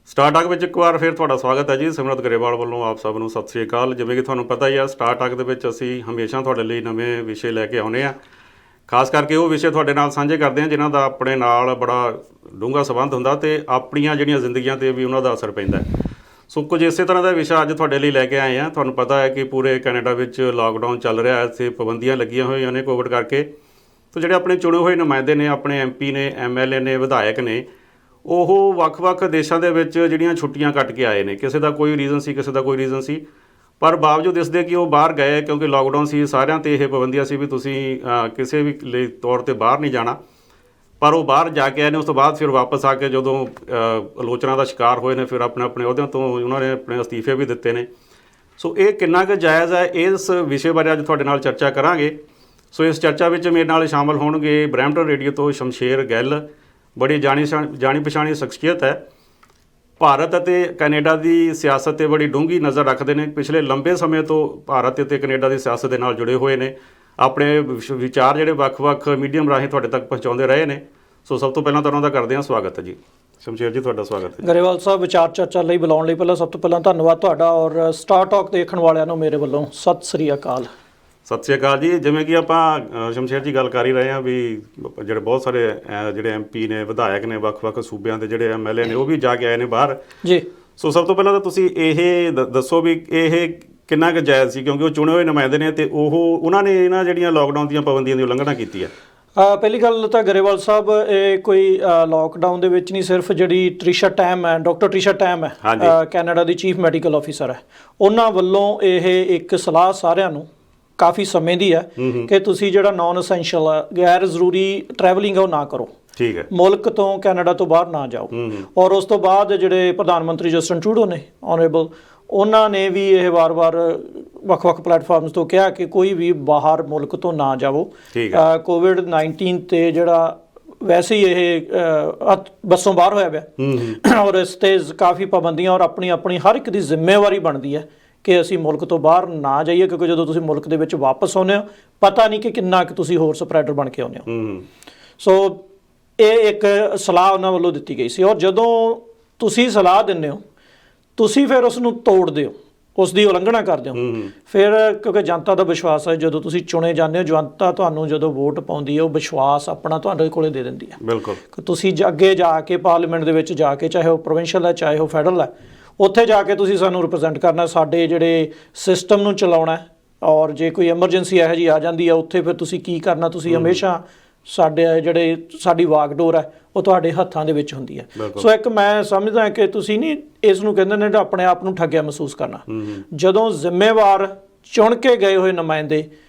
Star talk ਵਿੱਚ ਇੱਕ ਵਾਰ ਫਿਰ ਤੁਹਾਡਾ ਸਵਾਗਤ ਹੈ ਜੀ। ਸਿਮਰਤ ਗਰੇਵਾਲ ਵੱਲੋਂ ਆਪ ਸਭ ਨੂੰ ਸਤਿ ਸ੍ਰੀ ਅਕਾਲ। ਜਿਵੇਂ ਕਿ ਤੁਹਾਨੂੰ ਪਤਾ ਹੀ ਆ, ਸਟਾਰ ਟਾਕ ਦੇ ਵਿੱਚ ਅਸੀਂ ਹਮੇਸ਼ਾ ਤੁਹਾਡੇ ਲਈ ਨਵੇਂ ਵਿਸ਼ੇ ਲੈ ਕੇ ਆਉਂਦੇ ਹਾਂ। ਖਾਸ ਕਰਕੇ ਉਹ ਵਿਸ਼ੇ ਤੁਹਾਡੇ ਨਾਲ ਸਾਂਝੇ ਕਰਦੇ ਹਾਂ ਜਿਨ੍ਹਾਂ ਦਾ ਆਪਣੇ ਨਾਲ ਬੜਾ ਡੂੰਘਾ ਸੰਬੰਧ ਹੁੰਦਾ ਅਤੇ ਆਪਣੀਆਂ ਜਿਹੜੀਆਂ ਜ਼ਿੰਦਗੀਆਂ 'ਤੇ ਵੀ ਉਹਨਾਂ ਦਾ ਅਸਰ ਪੈਂਦਾ। ਸੋ ਕੁਝ ਇਸੇ ਤਰ੍ਹਾਂ ਦਾ ਵਿਸ਼ਾ ਅੱਜ ਤੁਹਾਡੇ ਲਈ ਲੈ ਕੇ ਆਏ ਹਾਂ। ਤੁਹਾਨੂੰ ਪਤਾ ਹੈ ਕਿ ਪੂਰੇ ਕੈਨੇਡਾ ਵਿੱਚ ਲਾਕਡਾਊਨ ਚੱਲ ਰਿਹਾ ਹੈ ਅਤੇ ਪਾਬੰਦੀਆਂ ਲੱਗੀਆਂ ਹੋਈਆਂ ਨੇ ਕੋਵਿਡ ਕਰਕੇ। ਸੋ ਜਿਹੜੇ ਆਪਣੇ ਚੁਣੇ ਹੋਏ ਨੁਮਾਇੰਦੇ ਨੇ, ਆਪਣੇ MP ਨੇ, MLA ਨੇ, ਵਿਧਾਇਕ ਨੇ, ਉਹ ਵੱਖ-ਵੱਖ ਦੇਸ਼ਾਂ ਦੇ ਵਿੱਚ ਜਿਹੜੀਆਂ ਛੁੱਟੀਆਂ ਕੱਟ ਕੇ ਆਏ ਨੇ। ਕਿਸੇ ਦਾ ਕੋਈ ਰੀਜ਼ਨ ਸੀ, ਕਿਸੇ ਦਾ ਕੋਈ ਰੀਜ਼ਨ ਸੀ, ਪਰ ਬਾਵਜੂਦ ਇਸ ਦੇ ਕਿ ਉਹ ਬਾਹਰ ਗਏ ਕਿਉਂਕਿ ਲਾਕਡਾਊਨ ਸੀ। ਸਾਰਿਆਂ 'ਤੇ ਇਹ ਪਾਬੰਦੀਆਂ ਸੀ ਵੀ ਤੁਸੀਂ ਕਿਸੇ ਵੀ ਲਈ ਤੌਰ 'ਤੇ ਬਾਹਰ ਨਹੀਂ ਜਾਣਾ, ਪਰ ਉਹ ਬਾਹਰ ਜਾ ਕੇ ਆਏ ਨੇ। ਉਸ ਤੋਂ ਬਾਅਦ ਫਿਰ ਵਾਪਸ ਆ ਕੇ ਜਦੋਂ ਆਲੋਚਨਾ ਦਾ ਸ਼ਿਕਾਰ ਹੋਏ ਨੇ, ਫਿਰ ਆਪਣੇ ਅਹੁਦਿਆਂ ਤੋਂ ਉਹਨਾਂ ਨੇ ਆਪਣੇ ਅਸਤੀਫੇ ਵੀ ਦਿੱਤੇ ਨੇ। ਸੋ ਇਹ ਕਿੰਨਾ ਕੁ ਜਾਇਜ਼ ਹੈ, ਇਸ ਵਿਸ਼ੇ ਬਾਰੇ ਅੱਜ ਤੁਹਾਡੇ ਨਾਲ ਚਰਚਾ ਕਰਾਂਗੇ। ਸੋ ਇਸ ਚਰਚਾ ਵਿੱਚ ਮੇਰੇ ਨਾਲ ਸ਼ਾਮਲ ਹੋਣਗੇ ਬਰੈਂਪਟਨ ਰੇਡੀਓ ਤੋਂ ਸ਼ਮਸ਼ੇਰ ਗਿੱਲ, ਬੜੀ ਜਾਣੀ ਪਛਾਣੀ ਸ਼ਖਸੀਅਤ ਹੈ। ਭਾਰਤ ਅਤੇ ਕੈਨੇਡਾ ਦੀ ਸਿਆਸਤ 'ਤੇ ਬੜੀ ਡੂੰਘੀ ਨਜ਼ਰ ਰੱਖਦੇ ਨੇ। ਪਿਛਲੇ ਲੰਬੇ ਸਮੇਂ ਤੋਂ ਭਾਰਤ ਅਤੇ ਕੈਨੇਡਾ ਦੀ ਸਿਆਸਤ ਦੇ ਨਾਲ ਜੁੜੇ ਹੋਏ ਨੇ। ਆਪਣੇ ਵਿਚਾਰ ਜਿਹੜੇ ਵੱਖ-ਵੱਖ ਮੀਡੀਅਮ ਰਾਹੀਂ ਤੁਹਾਡੇ ਤੱਕ ਪਹੁੰਚਾਉਂਦੇ ਰਹੇ ਨੇ। ਸੋ ਸਭ ਤੋਂ ਪਹਿਲਾਂ ਤਾਂ ਉਹਨਾਂ ਦਾ ਕਰਦੇ ਹਾਂ ਸਵਾਗਤ ਹੈ ਜੀ। ਸ਼ਮਸ਼ੇਰ ਜੀ, ਤੁਹਾਡਾ ਸਵਾਗਤ ਹੈ। ਗਰੇਵਾਲ ਸਾਹਿਬ, ਵਿਚਾਰ ਚਰਚਾ ਲਈ ਬੁਲਾਉਣ ਲਈ ਸਭ ਤੋਂ ਪਹਿਲਾਂ ਧੰਨਵਾਦ ਤੁਹਾਡਾ, ਔਰ ਸਟਾਰ ਟਾਕ ਦੇਖਣ ਵਾਲਿਆਂ ਨੂੰ ਮੇਰੇ ਵੱਲੋਂ ਸਤਿ ਸ੍ਰੀ ਅਕਾਲ। ਸਤਿ ਸ਼੍ਰੀ ਅਕਾਲ ਜੀ। ਜਿਵੇਂ ਕਿ ਆਪਾਂ ਸ਼ਮਸ਼ੇਰ ਜੀ ਗੱਲ ਕਰ ਹੀ ਰਹੇ ਹਾਂ ਵੀ ਜਿਹੜੇ ਬਹੁਤ ਸਾਰੇ ਜਿਹੜੇ MP ਨੇ, ਵਿਧਾਇਕ ਨੇ, ਵੱਖ-ਵੱਖ ਸੂਬਿਆਂ ਦੇ ਜਿਹੜੇ MLA ਨੇ, ਉਹ ਵੀ ਜਾ ਕੇ ਆਏ ਨੇ ਬਾਹਰ ਜੀ। ਸੋ ਸਭ ਤੋਂ ਪਹਿਲਾਂ ਤਾਂ ਤੁਸੀਂ ਇਹ ਦੱਸੋ ਵੀ ਇਹ ਕਿੰਨਾ ਕੁ ਜਾਇਜ਼ ਸੀ, ਕਿਉਂਕਿ ਉਹ ਚੁਣੇ ਹੋਏ ਨੁਮਾਇੰਦੇ ਨੇ ਅਤੇ ਉਹਨਾਂ ਨੇ ਇਹਨਾਂ ਜਿਹੜੀਆਂ ਲਾਕਡਾਊਨ ਦੀਆਂ ਪਾਬੰਦੀਆਂ ਦੀ ਉਲੰਘਣਾ ਕੀਤੀ ਹੈ। ਪਹਿਲੀ ਗੱਲ ਤਾਂ ਗਰੇਵਾਲ ਸਾਹਿਬ, ਇਹ ਕੋਈ ਲਾਕਡਾਊਨ ਦੇ ਵਿੱਚ ਨਹੀਂ, ਸਿਰਫ ਜਿਹੜੀ ਟ੍ਰਿਸ਼ਾ ਟੈਮ ਹੈ, ਡਾਕਟਰ ਟ੍ਰਿਸ਼ਾ ਟੈਮ ਹੈ, ਕੈਨੇਡਾ ਦੀ ਚੀਫ ਮੈਡੀਕਲ ਆਫਿਸਰ ਹੈ, ਉਹਨਾਂ ਵੱਲੋਂ ਇਹ ਇੱਕ ਸਲਾਹ ਸਾਰਿਆਂ ਨੂੰ ਕਾਫੀ ਸਮੇਂ ਦੀ ਹੈ ਕਿ ਤੁਸੀਂ ਜਿਹੜਾ ਨਾਨ ਅਸੈਂਸ਼ੀਅਲ, ਗੈਰ ਜ਼ਰੂਰੀ ਟਰੈਵਲਿੰਗ ਹੈ ਉਹ ਨਾ ਕਰੋ। ਠੀਕ ਹੈ। ਮੁਲਕ ਤੋਂ, ਕੈਨੇਡਾ ਤੋਂ ਬਾਹਰ ਨਾ ਜਾਓ। ਔਰ ਉਸ ਤੋਂ ਬਾਅਦ ਜਿਹੜੇ ਪ੍ਰਧਾਨ ਮੰਤਰੀ ਜਸਟਿਨ ਟਰੂਡੋ ਨੇ, ਆਨਰੇਬਲ, ਉਹਨਾਂ ਨੇ ਵੀ ਇਹ ਵਾਰ-ਵਾਰ ਵੱਖ-ਵੱਖ ਪਲੇਟਫਾਰਮਸ ਤੋਂ ਕਿਹਾ ਕਿ ਕੋਈ ਵੀ ਬਾਹਰ ਮੁਲਕ ਤੋਂ ਨਾ ਜਾਵੋ। ਕੋਵਿਡ-19 'ਤੇ ਜਿਹੜਾ ਵੈਸੇ ਹੀ ਇਹ ਬੱਸੋਂ ਬਾਹਰ ਹੋਇਆ ਪਿਆ, ਔਰ ਇਸ 'ਤੇ ਕਾਫੀ ਪਾਬੰਦੀਆਂ, ਔਰ ਆਪਣੀ ਹਰ ਇੱਕ ਦੀ ਜ਼ਿੰਮੇਵਾਰੀ ਬਣਦੀ ਹੈ ਕਿ ਅਸੀਂ ਮੁਲਕ ਤੋਂ ਬਾਹਰ ਨਾ ਜਾਈਏ, ਕਿਉਂਕਿ ਜਦੋਂ ਤੁਸੀਂ ਮੁਲਕ ਦੇ ਵਿੱਚ ਵਾਪਸ ਆਉਂਦੇ ਹੋ, ਪਤਾ ਨਹੀਂ ਕਿ ਕਿੰਨਾ ਕੁ ਤੁਸੀਂ ਹੋਰ ਸਪਰੈਡਰ ਬਣ ਕੇ ਆਉਂਦੇ ਹੋ। ਸੋ ਇਹ ਇੱਕ ਸਲਾਹ ਉਹਨਾਂ ਵੱਲੋਂ ਦਿੱਤੀ ਗਈ ਸੀ, ਔਰ ਜਦੋਂ ਤੁਸੀਂ ਸਲਾਹ ਦਿੰਦੇ ਹੋ, ਤੁਸੀਂ ਫਿਰ ਉਸ ਨੂੰ ਤੋੜਦੇ ਹੋ, ਉਸ ਦੀ ਉਲੰਘਣਾ ਕਰਦੇ ਹੋ। ਫਿਰ ਕਿਉਂਕਿ ਜਨਤਾ ਦਾ ਵਿਸ਼ਵਾਸ ਹੈ, ਜਦੋਂ ਤੁਸੀਂ ਚੁਣੇ ਜਾਂਦੇ ਹੋ, ਜਨਤਾ ਤੁਹਾਨੂੰ ਜਦੋਂ ਵੋਟ ਪਾਉਂਦੀ ਹੈ, ਉਹ ਵਿਸ਼ਵਾਸ ਆਪਣਾ ਤੁਹਾਡੇ ਕੋਲੇ ਦੇ ਦਿੰਦੀ ਹੈ। ਬਿਲਕੁਲ। ਤੁਸੀਂ ਅੱਗੇ ਜਾ ਕੇ ਪਾਰਲੀਮੈਂਟ ਦੇ ਵਿੱਚ ਜਾ ਕੇ, ਚਾਹੇ ਉਹ ਪ੍ਰੋਵਿੰਸ਼ੀਅਲ ਹੈ, ਚਾਹੇ ਉਹ ਫੈਡਰਲ ਹੈ, ਉੱਥੇ ਜਾ ਕੇ ਤੁਸੀਂ ਸਾਨੂੰ ਰਿਪਰੈਜ਼ੈਂਟ ਕਰਨਾ, ਸਾਡੇ ਜਿਹੜੇ ਸਿਸਟਮ ਨੂੰ ਚਲਾਉਣਾ। ਔਰ ਜੇ ਕੋਈ ਐਮਰਜੈਂਸੀ ਇਹੋ ਜਿਹੀ ਆ ਜਾਂਦੀ ਹੈ, ਉੱਥੇ ਫਿਰ ਤੁਸੀਂ ਕੀ ਕਰਨਾ, ਤੁਸੀਂ ਹਮੇਸ਼ਾ ਸਾਡੀ ਵਾਗਡੋਰ ਹੈ ਉਹ ਤੁਹਾਡੇ ਹੱਥਾਂ ਦੇ ਵਿੱਚ ਹੁੰਦੀ ਹੈ। ਸੋ ਇੱਕ ਮੈਂ ਸਮਝਦਾ ਕਿ ਤੁਸੀਂ ਨਹੀਂ ਇਸ ਨੂੰ ਕਹਿੰਦੇ ਨੇ ਆਪਣੇ ਆਪ ਨੂੰ ਠੱਗਿਆ ਮਹਿਸੂਸ ਕਰਨਾ। ਜਦੋਂ ਜ਼ਿੰਮੇਵਾਰ ਚੁਣ ਕੇ ਗਏ ਹੋਏ ਨੁਮਾਇੰਦੇ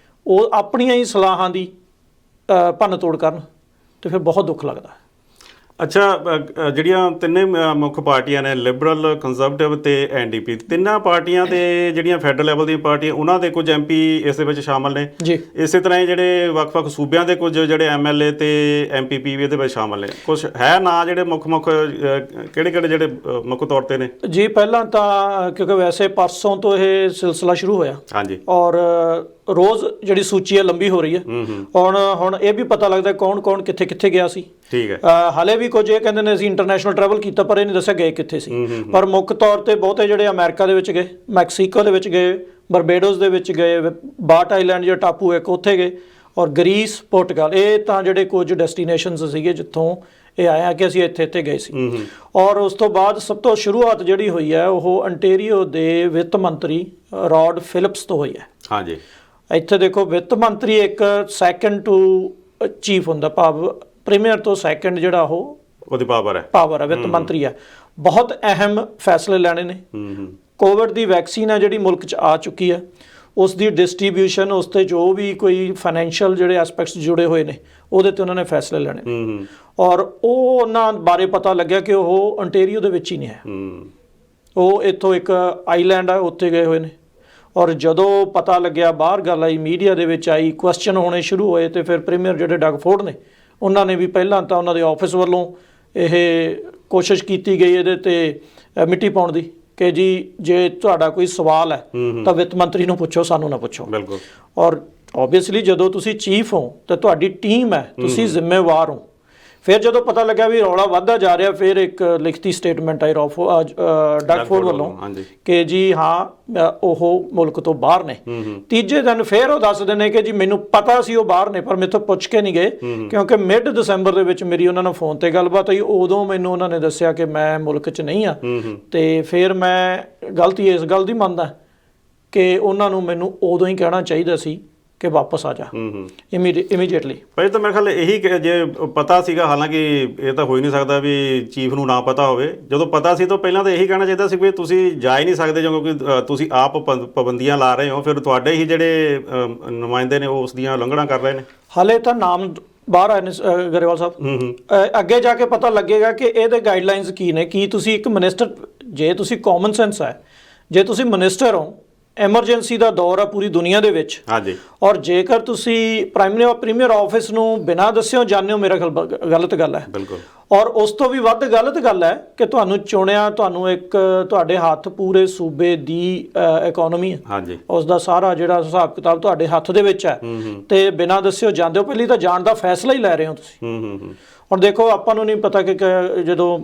ਉਹ ਆਪਣੀਆਂ ਹੀ ਸਲਾਹਾਂ ਦੀ ਭੰਨ ਤੋੜ ਕਰਨ ਤਾਂ ਫਿਰ ਬਹੁਤ ਦੁੱਖ ਲੱਗਦਾ। ਅੱਛਾ, ਜਿਹੜੀਆਂ ਤਿੰਨੇ ਮੁੱਖ ਪਾਰਟੀਆਂ ਨੇ, ਲਿਬਰਲ, ਕੰਜ਼ਰਵੇਟਿਵ ਅਤੇ NDP, ਤਿੰਨਾਂ ਪਾਰਟੀਆਂ ਦੇ ਜਿਹੜੀਆਂ ਫੈਡਰਲ ਲੈਵਲ ਦੀਆਂ ਪਾਰਟੀਆਂ, ਉਹਨਾਂ ਦੇ ਕੁਝ MP ਇਸ ਦੇ ਵਿੱਚ ਸ਼ਾਮਲ ਨੇ ਜੀ। ਇਸੇ ਤਰ੍ਹਾਂ ਹੀ ਜਿਹੜੇ ਵੱਖ-ਵੱਖ ਸੂਬਿਆਂ ਦੇ ਕੁਝ ਜਿਹੜੇ MLA ਅਤੇ MPP ਵੀ ਇਹਦੇ ਵਿੱਚ ਸ਼ਾਮਲ ਨੇ। ਕੁਛ ਹੈ ਨਾ ਜਿਹੜੇ ਮੁੱਖ ਕਿਹੜੇ ਜਿਹੜੇ ਮੁੱਖ ਤੌਰ 'ਤੇ ਨੇ ਜੀ? ਪਹਿਲਾਂ ਤਾਂ ਕਿਉਂਕਿ ਵੈਸੇ ਪਰਸੋਂ ਤੋਂ ਇਹ ਸਿਲਸਿਲਾ ਸ਼ੁਰੂ ਹੋਇਆ, ਹਾਂਜੀ, ਔਰ ਰੋਜ਼ ਜਿਹੜੀ ਸੂਚੀ ਹੈ ਲੰਬੀ ਹੋ ਰਹੀ ਹੈ। ਹੁਣ ਇਹ ਵੀ ਪਤਾ ਲੱਗਦਾ ਕੌਣ ਕਿੱਥੇ ਗਿਆ ਸੀ। ਠੀਕ ਹੈ। ਹਾਲੇ ਵੀ ਕੁਝ ਇਹ ਕਹਿੰਦੇ ਨੇ ਅਸੀਂ ਇੰਟਰਨੈਸ਼ਨਲ ਟਰੈਵਲ ਕੀਤਾ, ਪਰ ਇਹ ਨਹੀਂ ਦੱਸਿਆ ਗਏ ਕਿੱਥੇ ਸੀ। ਪਰ ਮੁੱਖ ਤੌਰ 'ਤੇ ਬਹੁਤੇ ਜਿਹੜੇ ਅਮਰੀਕਾ ਦੇ ਵਿੱਚ ਗਏ, ਮੈਕਸੀਕੋ ਦੇ ਵਿੱਚ ਗਏ, ਬਰਬੇਡੋਸ ਦੇ ਵਿੱਚ ਗਏ, ਬਾਟ ਆਈਲੈਂਡ ਜਿਹੜਾ ਟਾਪੂ ਇੱਕ ਉੱਥੇ ਗਏ, ਔਰ ਗਰੀਸ, ਪੁਰਤਗਾਲ, ਇਹ ਤਾਂ ਜਿਹੜੇ ਕੁਝ ਡੈਸਟੀਨੇਸ਼ਨਸ ਸੀਗੇ ਜਿੱਥੋਂ ਇਹ ਆਇਆ ਕਿ ਅਸੀਂ ਇੱਥੇ ਗਏ ਸੀ। ਔਰ ਉਸ ਤੋਂ ਬਾਅਦ ਸਭ ਤੋਂ ਸ਼ੁਰੂਆਤ ਜਿਹੜੀ ਹੋਈ ਹੈ ਉਹ ਅੰਟੇਰੀਓ ਦੇ ਵਿੱਤ ਮੰਤਰੀ ਰੌਡ ਫਿਲਿਪਸ ਤੋਂ ਹੋਈ ਹੈ। ਹਾਂਜੀ। ਇੱਥੇ ਦੇਖੋ, ਵਿੱਤ ਮੰਤਰੀ ਇੱਕ ਸੈਕੰਡ ਟੂ ਚੀਫ ਹੁੰਦਾ, ਭਾਵ ਪ੍ਰੀਮੀਅਰ ਤੋਂ ਸੈਕੰਡ ਜਿਹੜਾ ਉਹਦੀ ਪਾਵਰ ਹੈ, ਵਿੱਤ ਮੰਤਰੀ ਹੈ। ਬਹੁਤ ਅਹਿਮ ਫੈਸਲੇ ਲੈਣੇ ਨੇ। ਕੋਵਿਡ ਦੀ ਵੈਕਸੀਨ ਹੈ ਜਿਹੜੀ ਮੁਲਕ 'ਚ ਆ ਚੁੱਕੀ ਹੈ, ਉਸ ਦੀ ਡਿਸਟਰੀਬਿਊਸ਼ਨ, ਉਸ 'ਤੇ ਜੋ ਵੀ ਕੋਈ ਫਾਈਨੈਂਸ਼ੀਅਲ ਜਿਹੜੇ ਐਸਪੈਕਟਸ ਜੁੜੇ ਹੋਏ ਨੇ, ਉਹਦੇ 'ਤੇ ਉਹਨਾਂ ਨੇ ਫੈਸਲੇ ਲੈਣੇ। ਔਰ ਉਹ ਉਹਨਾਂ ਬਾਰੇ ਪਤਾ ਲੱਗਿਆ ਕਿ ਉਹ ਅੰਟੇਰੀਓ ਦੇ ਵਿੱਚ ਹੀ ਨਹੀਂ ਹੈ, ਉਹ ਇੱਥੋਂ ਇੱਕ ਆਈਲੈਂਡ ਹੈ, ਉੱਥੇ ਗਏ ਹੋਏ ਨੇ। ਔਰ ਜਦੋਂ ਪਤਾ ਲੱਗਿਆ, ਬਾਹਰ ਗੱਲ ਆਈ, ਮੀਡੀਆ ਦੇ ਵਿੱਚ ਆਈ, ਕੁਐਸਚਨ ਹੋਣੇ ਸ਼ੁਰੂ ਹੋਏ, ਅਤੇ ਫਿਰ ਪ੍ਰੀਮੀਅਰ ਜਿਹੜੇ ਡਗ ਫੋਰਡ ਨੇ, ਉਹਨਾਂ ਨੇ ਵੀ ਪਹਿਲਾਂ ਤਾਂ ਉਹਨਾਂ ਦੇ ਆਫਿਸ ਵੱਲੋਂ ਇਹ ਕੋਸ਼ਿਸ਼ ਕੀਤੀ ਗਈ ਇਹਦੇ 'ਤੇ ਮਿੱਟੀ ਪਾਉਣ ਦੀ ਕਿ ਜੀ ਜੇ ਤੁਹਾਡਾ ਕੋਈ ਸਵਾਲ ਹੈ ਤਾਂ ਵਿੱਤ ਮੰਤਰੀ ਨੂੰ ਪੁੱਛੋ, ਸਾਨੂੰ ਨਾ ਪੁੱਛੋ। ਬਿਲਕੁਲ। ਔਰ ਓਬਵੀਅਸਲੀ ਜਦੋਂ ਤੁਸੀਂ ਚੀਫ ਹੋ ਤਾਂ ਤੁਹਾਡੀ ਟੀਮ ਹੈ, ਤੁਸੀਂ ਜ਼ਿੰਮੇਵਾਰ ਹੋ। ਫਿਰ ਜਦੋਂ ਪਤਾ ਲੱਗਿਆ ਵੀ ਰੌਲਾ ਵੱਧਦਾ ਜਾ ਰਿਹਾ, ਫਿਰ ਇੱਕ ਲਿਖਤੀ ਸਟੇਟਮੈਂਟ ਆਈ ਡਗ ਫੋਰਡ ਵੱਲੋਂ ਕਿ ਜੀ ਹਾਂ ਉਹ ਮੁਲਕ ਤੋਂ ਬਾਹਰ ਨੇ। ਤੀਜੇ ਦਿਨ ਫਿਰ ਉਹ ਦੱਸਦੇ ਨੇ ਕਿ ਜੀ ਮੈਨੂੰ ਪਤਾ ਸੀ ਉਹ ਬਾਹਰ ਨੇ, ਪਰ ਮੈਥੋਂ ਪੁੱਛ ਕੇ ਨਹੀਂ ਗਏ, ਕਿਉਂਕਿ ਮਿਡ ਦਸੰਬਰ ਦੇ ਵਿੱਚ ਮੇਰੀ ਉਹਨਾਂ ਨਾਲ ਫੋਨ ਤੇ ਗੱਲਬਾਤ ਹੋਈ, ਉਦੋਂ ਮੈਨੂੰ ਉਹਨਾਂ ਨੇ ਦੱਸਿਆ ਕਿ ਮੈਂ ਮੁਲਕ 'ਚ ਨਹੀਂ ਆ। ਤੇ ਫਿਰ ਮੈਂ ਗਲਤੀ ਇਸ ਗੱਲ ਦੀ ਮੰਨਦਾ ਕਿ ਉਹਨਾਂ ਨੂੰ ਮੈਨੂੰ ਉਦੋਂ ਹੀ ਕਹਿਣਾ ਚਾਹੀਦਾ ਸੀ ਕਿ ਵਾਪਸ ਆ ਜਾ ਇਮੀਡੀਏਟਲੀ। ਭਾਈ ਤਾਂ ਮੇਰੇ ਖਿਆਲ ਇਹੀ ਜੇ ਪਤਾ ਸੀਗਾ, ਹਾਲਾਂਕਿ ਇਹ ਤਾਂ ਹੋ ਹੀ ਨਹੀਂ ਸਕਦਾ ਵੀ ਚੀਫ ਨੂੰ ਨਾ ਪਤਾ ਹੋਵੇ, ਜਦੋਂ ਪਤਾ ਸੀ ਤਾਂ ਪਹਿਲਾਂ ਤਾਂ ਇਹੀ ਕਹਿਣਾ ਚਾਹੀਦਾ ਸੀ ਵੀ ਤੁਸੀਂ ਜਾ ਹੀ ਨਹੀਂ ਸਕਦੇ ਕਿਉਂਕਿ ਤੁਸੀਂ ਆਪ ਪਾਬੰਦੀਆਂ ਲਾ ਰਹੇ ਹੋ, ਫਿਰ ਤੁਹਾਡੇ ਹੀ ਜਿਹੜੇ ਨੁਮਾਇੰਦੇ ਨੇ ਉਹ ਉਸ ਦੀਆਂ ਉਲੰਘਣਾ ਕਰ ਰਹੇ ਨੇ। ਹਾਲੇ ਤਾਂ ਨਾਮ ਬਾਹਰ ਆਏ ਨੇ ਗਰੇਵਾਲ ਸਾਹਿਬ, ਅੱਗੇ ਜਾ ਕੇ ਪਤਾ ਲੱਗੇਗਾ ਕਿ ਇਹਦੇ ਗਾਈਡਲਾਈਨਸ ਕੀ ਨੇ। ਕੀ ਤੁਸੀਂ ਇੱਕ ਮਿਨਿਸਟਰ, ਜੇ ਤੁਸੀਂ ਕਾਮਨ ਸੈਂਸ ਹੈ, ਜੇ ਤੁਸੀਂ ਮਿਨਿਸਟਰ ਹੋ, ਐਮਰਜੈਂਸੀ ਦਾ ਦੌਰ ਆ ਪੂਰੀ ਦੁਨੀਆ ਦੇ ਵਿੱਚ, ਹਾਂਜੀ, ਔਰ ਜੇਕਰ ਤੁਸੀਂ ਪ੍ਰੀਮੀਅਰ ਆਫਿਸ ਨੂੰ ਬਿਨਾਂ ਦੱਸਿਓ ਜਾਂਦੇ ਹੋ, ਮੇਰਾ ਖਿਆਲ ਗਲਤ ਗੱਲ ਹੈ ਬਿਲਕੁਲ। ਔਰ ਉਸ ਤੋਂ ਵੀ ਵੱਧ ਗਲਤ ਗੱਲ ਹੈ ਕਿ ਤੁਹਾਨੂੰ ਚੁਣਿਆ, ਤੁਹਾਨੂੰ ਇੱਕ ਤੁਹਾਡੇ ਹੱਥ ਪੂਰੇ ਸੂਬੇ ਦੀ ਇਕਨੋਮੀ ਹੈ, ਹਾਂਜੀ, ਉਸ ਦਾ ਸਾਰਾ ਜਿਹੜਾ ਹਿਸਾਬ ਕਿਤਾਬ ਤੁਹਾਡੇ ਹੱਥ ਦੇ ਵਿੱਚ ਹੈ, ਤੇ ਬਿਨਾਂ ਦੱਸਿਓ ਜਾਂਦੇ ਹੋ। ਪਹਿਲੀ ਤਾਂ ਜਾਣ ਦਾ ਫੈਸਲਾ ਹੀ ਲੈ ਰਹੇ ਹੋ ਤੁਸੀਂ। ਹੁਣ ਦੇਖੋ, ਆਪਾਂ ਨੂੰ ਨਹੀਂ ਪਤਾ ਕਿ ਜਦੋਂ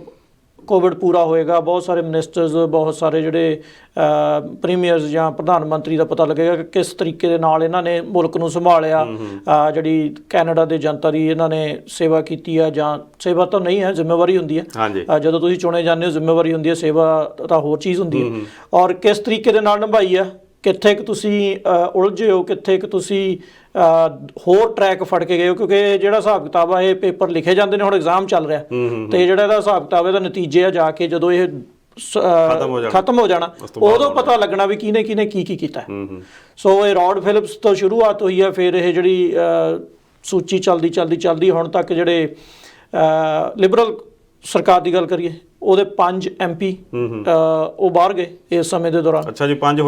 ਕੋਵਿਡ ਪੂਰਾ ਹੋਏਗਾ, ਬਹੁਤ ਸਾਰੇ ਮਿਨਿਸਟਰਸ, ਬਹੁਤ ਸਾਰੇ ਜਿਹੜੇ ਪ੍ਰੀਮੀਅਰਸ ਜਾਂ ਪ੍ਰਧਾਨ ਮੰਤਰੀ ਦਾ ਪਤਾ ਲੱਗੇਗਾ ਕਿ ਕਿਸ ਤਰੀਕੇ ਦੇ ਨਾਲ ਇਹਨਾਂ ਨੇ ਮੁਲਕ ਨੂੰ ਸੰਭਾਲਿਆ, ਜਿਹੜੀ ਕੈਨੇਡਾ ਦੇ ਜਨਤਾ ਦੀ ਇਹਨਾਂ ਨੇ ਸੇਵਾ ਕੀਤੀ ਆ, ਜਾਂ ਸੇਵਾ ਤਾਂ ਨਹੀਂ ਹੈ, ਜ਼ਿੰਮੇਵਾਰੀ ਹੁੰਦੀ ਹੈ। ਜਦੋਂ ਤੁਸੀਂ ਚੁਣੇ ਜਾਂਦੇ ਹੋ ਜ਼ਿੰਮੇਵਾਰੀ ਹੁੰਦੀ ਹੈ, ਸੇਵਾ ਤਾਂ ਹੋਰ ਚੀਜ਼ ਹੁੰਦੀ ਹੈ। ਔਰ ਕਿਸ ਤਰੀਕੇ ਦੇ ਨਾਲ ਨਿਭਾਈ ਆ, ਕਿੱਥੇ ਕੁ ਤੁਸੀਂ ਉਲਝੇ ਹੋ, ਕਿੱਥੇ ਕੁ ਤੁਸੀਂ ਹੋਰ ਟਰੈਕ ਫੜ ਕੇ ਗਏ ਹੋ, ਕਿਉਂਕਿ ਜਿਹੜਾ ਹਿਸਾਬ ਕਿਤਾਬ ਆ, ਇਹ ਪੇਪਰ ਲਿਖੇ ਜਾਂਦੇ ਨੇ, ਹੁਣ ਐਗਜ਼ਾਮ ਚੱਲ ਰਿਹਾ, ਤੇ ਜਿਹੜਾ ਇਹਦਾ ਹਿਸਾਬ ਕਿਤਾਬ, ਇਹਦਾ ਨਤੀਜੇ ਆ ਜਾ ਕੇ ਜਦੋਂ ਇਹ ਖਤਮ ਹੋ ਜਾਣਾ, ਉਦੋਂ ਪਤਾ ਲੱਗਣਾ ਵੀ ਕਿਹਨੇ ਕੀ ਕੀਤਾ। ਸੋ ਇਹ ਰੌਡ ਫਿਲਿਪਸ ਤੋਂ ਸ਼ੁਰੂਆਤ ਹੋਈ ਆ, ਫਿਰ ਇਹ ਜਿਹੜੀ ਸੂਚੀ ਚੱਲਦੀ ਹੁਣ ਤੱਕ ਜਿਹੜੇ ਲਿਬਰਲ ਸਰਕਾਰ ਦੀ ਗੱਲ ਕਰੀਏ, ਉਹਦੇ 5 MP ਉਹ ਬਾਹਰ ਗਏ ਇਸ ਸਮੇਂ ਦੇ ਦੌਰਾਨ। ਅੱਛਾ ਜੀ, 5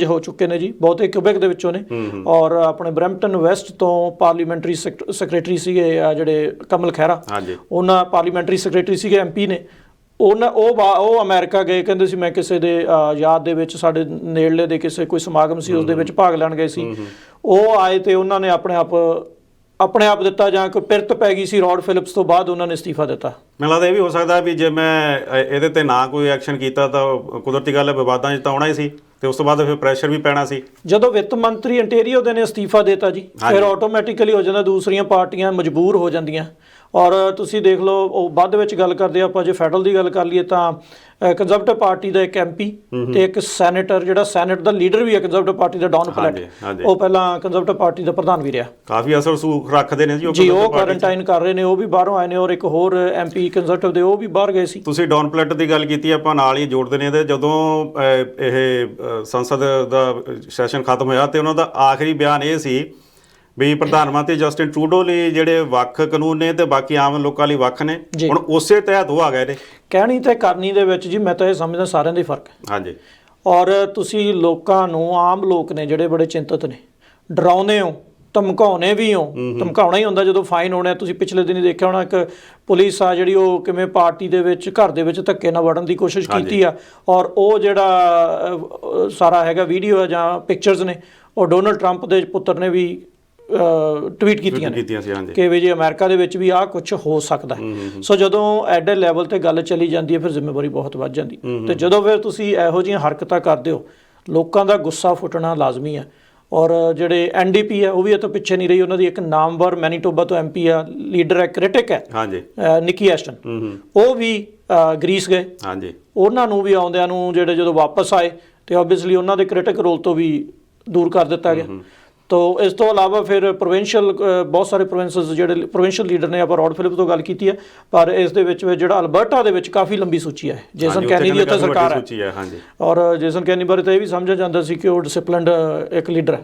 ਹੋ ਚੁੱਕੇ ਨੇ ਜੀ, ਬਹੁਤੇ ਕਿਊਬੈਕ ਦੇ ਵਿੱਚੋਂ ਨੇ। ਔਰ ਆਪਣੇ ਬਰੈਂਪਟਨ ਵੈਸਟ ਤੋਂ ਪਾਰਲੀਮੈਂਟਰੀ ਸੈਕਟਰੀ ਸੀਗੇ ਜਿਹੜੇ ਕਮਲ ਖਹਿਰਾ, ਉਹਨਾਂ ਪਾਰਲੀਮੈਂਟਰੀ ਸੈਕਟਰੀ ਸੀਗੇ, MP ਨੇ। ਉਹ ਅਮਰੀਕਾ ਗਏ, ਕਹਿੰਦੇ ਸੀ ਮੈਂ ਕਿਸੇ ਦੇ ਯਾਦ ਦੇ ਵਿੱਚ, ਸਾਡੇ ਨੇੜਲੇ ਦੇ ਕਿਸੇ ਕੋਈ ਸਮਾਗਮ ਸੀ, ਉਸ ਦੇ ਵਿੱਚ ਭਾਗ ਲੈਣ ਗਏ ਸੀ। ਉਹ ਆਏ ਤੇ ਉਹਨਾਂ ਨੇ ਆਪਣੇ ਆਪ ਦਿੱਤਾ, ਜਾਂ ਕੋਈ ਪਿਰਤ ਪੈ ਗਈ ਸੀ ਰੌਡ ਫਿਲਿਪਸ ਤੋਂ ਬਾਅਦ, ਉਹਨਾਂ ਨੇ ਅਸਤੀਫਾ ਦਿੱਤਾ। ਮੈਨੂੰ ਲੱਗਦਾ ਇਹ ਵੀ ਹੋ ਸਕਦਾ ਵੀ ਜੇ ਮੈਂ ਇਹਦੇ ਤੇ ਨਾ ਕੋਈ ਐਕਸ਼ਨ ਕੀਤਾ ਤਾਂ ਕੁਦਰਤੀ ਗੱਲ ਹੈ, ਵਿਵਾਦਾਂ 'ਚ ਤਾਂ ਆਉਣਾ ਹੀ ਸੀ, ਤੇ ਉਸ ਤੋਂ ਬਾਅਦ ਫਿਰ ਪ੍ਰੈਸ਼ਰ ਵੀ ਪੈਣਾ ਸੀ। ਜਦੋਂ ਵਿੱਤ ਮੰਤਰੀ ਇੰਟੀਰੀਅਰ ਦੇ ਨੇ ਅਸਤੀਫਾ ਦਿੱਤਾ ਜੀ, ਫਿਰ ਆਟੋਮੈਟਿਕਲੀ ਹੋ ਜਾਂਦਾ, ਦੂਸਰੀਆਂ ਪਾਰਟੀਆਂ ਮਜਬੂਰ ਹੋ ਜਾਂਦੀਆਂ। ਔਰ ਤੁਸੀਂ ਦੇਖ ਲਓ, ਉਹ ਬਾਅਦ ਵਿੱਚ ਗੱਲ ਕਰਦੇ ਆਪਾਂ, ਜੇ ਫੈਡਰਲ ਦੀ ਗੱਲ ਕਰ ਲਈਏ ਤਾਂ ਕੰਜ਼ਰਵੇਟਿਵ ਪਾਰਟੀ ਦਾ ਇੱਕ MP ਤੇ ਇੱਕ ਸੈਨੇਟਰ, ਜਿਹੜਾ ਸੈਨੇਟ ਦਾ ਲੀਡਰ ਵੀ ਹੈ ਕੰਜ਼ਰਵੇਟਿਵ ਪਾਰਟੀ ਦਾ, ਡੌਨ ਪਲੈਟ, ਉਹ ਪਹਿਲਾਂ ਕੰਜ਼ਰਵੇਟਿਵ ਪਾਰਟੀ ਦਾ ਪ੍ਰਧਾਨ ਵੀ ਰਿਹਾ। ਕਾਫੀ ਅਸਰ ਸੂਖ ਰੱਖਦੇ ਨੇ ਜੀ ਉਹ ਕੁਆਰੰਟਾਈਨ ਕਰ ਰਹੇ ਨੇ, ਉਹ ਵੀ ਬਾਹਰੋਂ ਆਏ ਨੇ। ਔਰ ਇੱਕ ਹੋਰ MP ਕੰਜ਼ਰਵੇਟਿਵ ਦੇ, ਉਹ ਵੀ ਬਾਹਰ ਗਏ ਸੀ। ਤੁਸੀਂ ਡੌਨ ਪਲੈਟ ਦੀ ਗੱਲ ਕੀਤੀ, ਆਪਾਂ ਨਾਲ ਹੀ ਜੋੜਦੇ ਨੇ ਇਹਦੇ, ਜਦੋਂ ਇਹ ਸੰਸਦ ਦਾ ਸੈਸ਼ਨ ਖਤਮ ਹੋਇਆ ਤੇ ਉਹਨਾਂ ਦਾ ਆਖਰੀ ਬਿਆਨ ਇਹ ਸੀ ਵੀ ਪ੍ਰਧਾਨ ਮੰਤਰੀ ਜਸਟਿਨ ਟਰੂਡੋ ਲਈ ਜਿਹੜੇ ਵੱਖ ਕਾਨੂੰਨ ਨੇ ਤੇ ਬਾਕੀ ਆਮ ਲੋਕਾਂ ਲਈ ਵੱਖ ਨੇ, ਹੁਣ ਉਸੇ ਤਹਿਤ ਉਹ ਆ ਗਏ ਨੇ। ਕਹਿਣੀ ਤੇ ਕਰਨੀ ਦੇ ਵਿੱਚ ਜੀ ਮੈਂ ਤਾਂ ਇਹ ਸਮਝਦਾ ਸਾਰਿਆਂ ਦਾ ਹੀ ਫਰਕ ਹੈ। ਹਾਂਜੀ। ਔਰ ਤੁਸੀਂ ਲੋਕਾਂ ਨੂੰ, ਆਮ ਲੋਕ ਨੇ ਜਿਹੜੇ ਬੜੇ ਚਿੰਤਤ ਨੇ, ਡਰਾਉਂਦੇ ਹੋ, ਧਮਕਾਉਣੇ ਵੀ ਹੋ। ਧਮਕਾਉਣਾ ਹੀ ਹੁੰਦਾ ਜਦੋਂ ਫਾਈਨ ਹੋਣਾ। ਤੁਸੀਂ ਪਿਛਲੇ ਦਿਨ ਹੀ ਦੇਖਿਆ ਹੋਣਾ, ਇੱਕ ਪੁਲਿਸ ਆ ਜਿਹੜੀ ਉਹ ਕਿਵੇਂ ਪਾਰਟੀ ਦੇ ਵਿੱਚ, ਘਰ ਦੇ ਵਿੱਚ ਧੱਕੇ ਨਾਲ ਵੜਨ ਦੀ ਕੋਸ਼ਿਸ਼ ਕੀਤੀ ਆ। ਔਰ ਉਹ ਜਿਹੜਾ ਸਾਰਾ ਹੈਗਾ ਵੀਡੀਓ ਆ ਜਾਂ ਪਿਕਚਰਸ ਨੇ, ਉਹ ਡੋਨਲਡ ਟਰੰਪ ਦੇ ਪੁੱਤਰ ਨੇ ਵੀ ਟਵੀਟ ਕੀਤੀਆਂ ਕਿ ਵੀ ਜੀ ਅਮਰੀਕਾ ਦੇ ਵਿੱਚ ਵੀ ਆਹ ਕੁਝ ਹੋ ਸਕਦਾ। ਸੋ ਜਦੋਂ ਐਡੇ ਲੈਵਲ ਤੇ ਗੱਲ ਚਲੀ ਜਾਂਦੀ ਹੈ, ਫਿਰ ਜ਼ਿੰਮੇਵਾਰੀ ਬਹੁਤ ਵੱਧ ਜਾਂਦੀ। ਤੇ ਜਦੋਂ ਫਿਰ ਤੁਸੀਂ ਇਹੋ ਜਿਹੀਆਂ ਹਰਕਤਾਂ ਕਰਦੇ ਹੋ, ਲੋਕਾਂ ਦਾ ਗੁੱਸਾ ਫੁੱਟਣਾ ਲਾਜ਼ਮੀ ਹੈ। ਔਰ ਜਿਹੜੇ NDP ਹੈ, ਉਹ ਵੀ ਇਹ ਤੋਂ ਪਿੱਛੇ ਨਹੀਂ ਰਹੀ। ਉਹਨਾਂ ਦੀ ਇੱਕ ਨਾਮਵਰ ਮੈਨੀਟੋਬਾ ਤੋਂ MP ਆ, ਲੀਡਰ ਹੈ, ਕ੍ਰਿਟਿਕ ਹੈ, ਨਿੱਕੀ ਐਸ਼ਟਨ, ਉਹ ਵੀ ਗ੍ਰੀਸ ਗਏ। ਉਹਨਾਂ ਨੂੰ ਵੀ ਆਉਂਦਿਆਂ ਨੂੰ ਜਦੋਂ ਵਾਪਸ ਆਏ ਤੇ ਓਬਵੀਅਸਲੀ ਉਹਨਾਂ ਦੇ ਕ੍ਰਿਟਿਕ ਰੋਲ ਤੋਂ ਵੀ ਦੂਰ ਕਰ ਦਿੱਤਾ ਗਿਆ। ਤੋ ਇਸ ਤੋਂ ਇਲਾਵਾ ਫਿਰ ਪ੍ਰੋਵਿੰਸ਼ੀਅਲ, ਬਹੁਤ ਸਾਰੇ ਪ੍ਰੋਵਿੰਸਸ ਜਿਹੜੇ ਪ੍ਰੋਵਿੰਸ਼ੀਅਲ ਲੀਡਰ ਨੇ, ਆਪਾਂ ਰੌਡ ਫਿਲਿਪ ਤੋਂ ਗੱਲ ਕੀਤੀ ਹੈ, ਪਰ ਇਸ ਦੇ ਵਿੱਚ ਜਿਹੜਾ ਅਲਬਰਟਾ ਦੇ ਵਿੱਚ ਕਾਫੀ ਲੰਬੀ ਸੂਚੀ ਹੈ। ਜੇਸਨ ਕੈਨੀ ਦੀ ਉੱਥੇ ਸਰਕਾਰ ਹੈ। ਔਰ ਜੇਸਨ ਕੈਨੀ ਬਾਰੇ ਤਾਂ ਇਹ ਵੀ ਸਮਝਿਆ ਜਾਂਦਾ ਸੀ ਕਿ ਉਹ ਡਿਸਿਪਲਿਨਡ ਇੱਕ ਲੀਡਰ ਹੈ।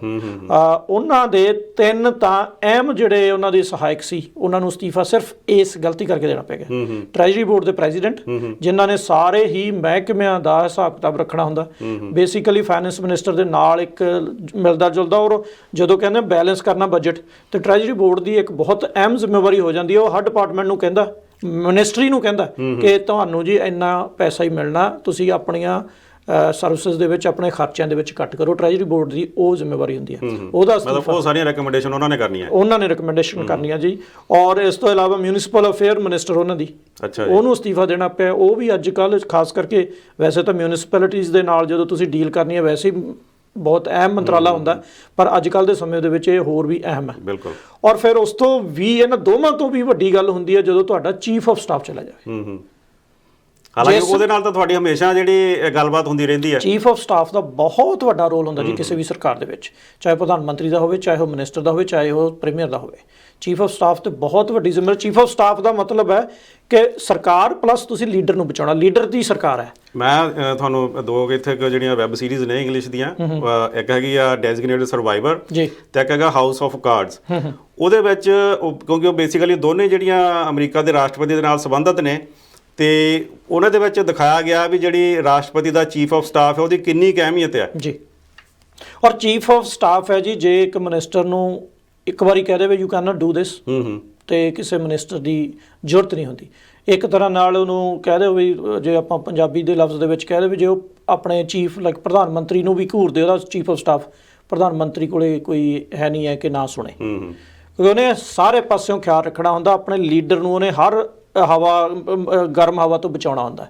ਉਹਨਾਂ ਦੇ 3 ਤਾਂ ਅਹਿਮ ਜਿਹੜੇ ਉਹਨਾਂ ਦੇ ਸਹਾਇਕ ਸੀ, ਉਹਨਾਂ ਨੂੰ ਅਸਤੀਫਾ ਸਿਰਫ ਇਸ ਗਲਤੀ ਕਰਕੇ ਦੇਣਾ ਪੈ ਗਿਆ। ਟ੍ਰੈਜਰੀ ਬੋਰਡ ਦੇ ਪ੍ਰੈਜ਼ੀਡੈਂਟ, ਜਿਨ੍ਹਾਂ ਨੇ ਸਾਰੇ ਹੀ ਮਹਿਕਮਿਆਂ ਦਾ ਹਿਸਾਬ ਕਿਤਾਬ ਰੱਖਣਾ ਹੁੰਦਾ, ਬੇਸਿਕਲੀ ਫਾਈਨੈਂਸ ਮਿਨਿਸਟਰ ਦੇ ਨਾਲ ਇੱਕ ਮਿਲਦਾ ਜੁਲਦਾ। ਔਰ ਜਦੋਂ ਕਹਿੰਦੇ ਬੈਲੈਂਸ ਕਰਨਾ ਬਜਟ, ਤੇ ਟ੍ਰੈਜਰੀ ਬੋਰਡ ਦੀ ਇੱਕ ਬਹੁਤ ਅਹਿਮ ਜ਼ਿੰਮੇਵਾਰੀ ਹੋ ਜਾਂਦੀ ਹੈ। ਉਹ ਹਰ ਡਿਪਾਰਟਮੈਂਟ ਨੂੰ ਕਹਿੰਦਾ, ਮਿਨਿਸਟਰੀ ਨੂੰ ਕਹਿੰਦਾ ਕਿ ਤੁਹਾਨੂੰ ਜੀ ਇੰਨਾ ਪੈਸਾ ਹੀ ਮਿਲਣਾ, ਤੁਸੀਂ ਆਪਣੀਆਂ ਸਰਵਿਸਿਜ਼ ਦੇ ਵਿੱਚ ਆਪਣੇ ਖਰਚਿਆਂ ਦੇ ਵਿੱਚ ਕੱਟ ਕਰੋ। ਟ੍ਰੈਜਰੀ ਬੋਰਡ ਦੀ ਉਹ ਜ਼ਿੰਮੇਵਾਰੀ ਹੁੰਦੀ ਹੈ, ਉਹਦਾ ਮਤਲਬ ਉਹ ਸਾਰੀਆਂ ਰეკਮੈਂਡੇਸ਼ਨ ਉਹਨਾਂ ਨੇ ਕਰਨੀਆਂ, ਉਹਨਾਂ ਨੇ ਰეკਮੈਂਡੇਸ਼ਨ ਕਰਨੀਆਂ ਜੀ। ਔਰ ਇਸ ਤੋਂ ਇਲਾਵਾ ਮਿਊਨਿਸਪਲ ਅਫੇਅਰ ਮਿਨਿਸਟਰ ਉਹਨਾਂ ਦੀ, ਉਹਨੂੰ ਅਸਤੀਫਾ ਦੇਣਾ ਪਿਆ। ਉਹ ਵੀ ਅੱਜ ਕੱਲ੍ਹ ਖਾਸ ਕਰਕੇ, ਵੈਸੇ ਤਾਂ ਮਿਊਨਿਸਪੈਲਿਟੀਜ਼ ਦੇ ਨਾਲ ਜਦੋਂ ਤੁਸੀਂ ਡੀਲ ਕਰਨੀ ਹੈ ਵੈਸੇ ਹੀ ਬਹੁਤ ਅਹਿਮ ਮੰਤਰਾਲਾ ਹੁੰਦਾ, ਪਰ ਅੱਜ ਕੱਲ੍ਹ ਦੇ ਸਮੇਂ ਦੇ ਵਿੱਚ ਇਹ ਹੋਰ ਵੀ ਅਹਿਮ ਹੈ। ਬਿਲਕੁਲ। ਔਰ ਫਿਰ ਉਸ ਤੋਂ ਵੀ ਇਹਨਾਂ ਦੋਵਾਂ ਤੋਂ ਵੀ ਵੱਡੀ ਗੱਲ ਹੁੰਦੀ ਹੈ ਜਦੋਂ ਤੁਹਾਡਾ ਚੀਫ ਆਫ ਸਟਾਫ ਚਲਾ ਜਾਵੇ। ਹਾਲਾਂਕਿ ਉਹਦੇ ਨਾਲ ਤਾਂ ਤੁਹਾਡੀ ਹਮੇਸ਼ਾ ਜਿਹੜੀ ਗੱਲਬਾਤ ਹੁੰਦੀ ਰਹਿੰਦੀ ਹੈ। ਚੀਫ ਆਫ ਸਟਾਫ ਦਾ ਬਹੁਤ ਵੱਡਾ ਰੋਲ ਹੁੰਦਾ ਜੀ ਕਿਸੇ ਵੀ ਸਰਕਾਰ ਦੇ ਵਿੱਚ, ਚਾਹੇ ਪ੍ਰਧਾਨ ਮੰਤਰੀ ਦਾ ਹੋਵੇ, ਚਾਹੇ ਉਹ ਮਿਨਿਸਟਰ ਦਾ ਹੋਵੇ, ਚਾਹੇ ਉਹ ਪ੍ਰੀਮੀਅਰ ਦਾ ਹੋਵੇ। ਚੀਫ ਆਫ ਸਟਾਫ ਤੇ ਬਹੁਤ ਵੱਡੀ ਜ਼ਿੰਮੇਵਾਰੀ। ਚੀਫ ਆਫ ਸਟਾਫ ਦਾ ਮਤਲਬ ਹੈ ਕਿ ਸਰਕਾਰ ਪਲੱਸ ਤੁਸੀਂ ਲੀਡਰ ਨੂੰ ਬਚਾਉਣਾ, ਲੀਡਰ ਦੀ ਸਰਕਾਰ ਹੈ। ਮੈਂ ਤੁਹਾਨੂੰ ਦੋ ਇੱਥੇ ਜਿਹੜੀਆਂ ਵੈਬ ਸੀਰੀਜ਼ ਨੇ ਇੰਗਲਿਸ਼ ਦੀਆਂ, ਇੱਕ ਹੈਗੀ ਆ ਡੈਜ਼ਿਗਨੇਟਡ ਸਰਵਾਈਵਰ ਤੇ ਇੱਕ ਹੈਗਾ ਹਾਊਸ ਆਫ ਕਾਰਡਸ। ਉਹਦੇ ਵਿੱਚ ਕਿਉਂਕਿ ਉਹ ਬੇਸਿਕਲੀ ਦੋਨੇ ਜਿਹੜੀਆਂ ਅਮਰੀਕਾ ਦੇ ਰਾਸ਼ਟਰਪਤੀ ਦੇ ਨਾਲ ਸੰਬੰਧਿਤ ਨੇ, ਤੇ ਉਹਨਾਂ ਦੇ ਵਿੱਚ ਦਿਖਾਇਆ ਗਿਆ ਵੀ ਜਿਹੜੀ ਰਾਸ਼ਟਰਪਤੀ ਦਾ ਚੀਫ ਆਫ ਸਟਾਫ ਹੈ ਉਹਦੀ ਕਿੰਨੀ ਕੁ ਅਹਿਮੀਅਤ ਹੈ ਜੀ। ਔਰ ਚੀਫ ਆਫ ਸਟਾਫ ਹੈ ਜੀ, ਜੇ ਇੱਕ ਮਿਨਿਸਟਰ ਨੂੰ ਇੱਕ ਵਾਰੀ ਕਹਿ ਦੇਵੇ you can not do this, ਤੇ ਕਿਸੇ ਮਿਨਿਸਟਰ ਦੀ ਜ਼ਰੂਰਤ ਨਹੀਂ ਹੁੰਦੀ। ਇੱਕ ਤਰ੍ਹਾਂ ਨਾਲ ਉਹਨੂੰ ਕਹਿ ਦਿਓ ਵੀ, ਜੇ ਆਪਾਂ ਪੰਜਾਬੀ ਦੇ ਲਫ਼ਜ਼ ਦੇ ਵਿੱਚ ਕਹਿ ਦੇਵੇ, ਜੇ ਉਹ ਆਪਣੇ ਚੀਫ ਲਾਈਕ ਪ੍ਰਧਾਨ ਮੰਤਰੀ ਨੂੰ ਵੀ ਘੂਰਦੇ, ਉਹਦਾ ਚੀਫ ਆਫ ਸਟਾਫ ਪ੍ਰਧਾਨ ਮੰਤਰੀ ਕੋਲੇ ਕੋਈ ਹੈ ਨਹੀਂ ਹੈ ਕਿ ਨਾ ਸੁਣੇ, ਕਿਉਂਕਿ ਉਹਨੇ ਸਾਰੇ ਪਾਸਿਓਂ ਖਿਆਲ ਰੱਖਣਾ ਹੁੰਦਾ। ਆਪਣੇ ਲੀਡਰ ਨੂੰ ਉਹਨੇ ਹਰ ਗਰਮ ਹਵਾ ਤੋਂ ਬਚਾਉਣਾ ਹੁੰਦਾ,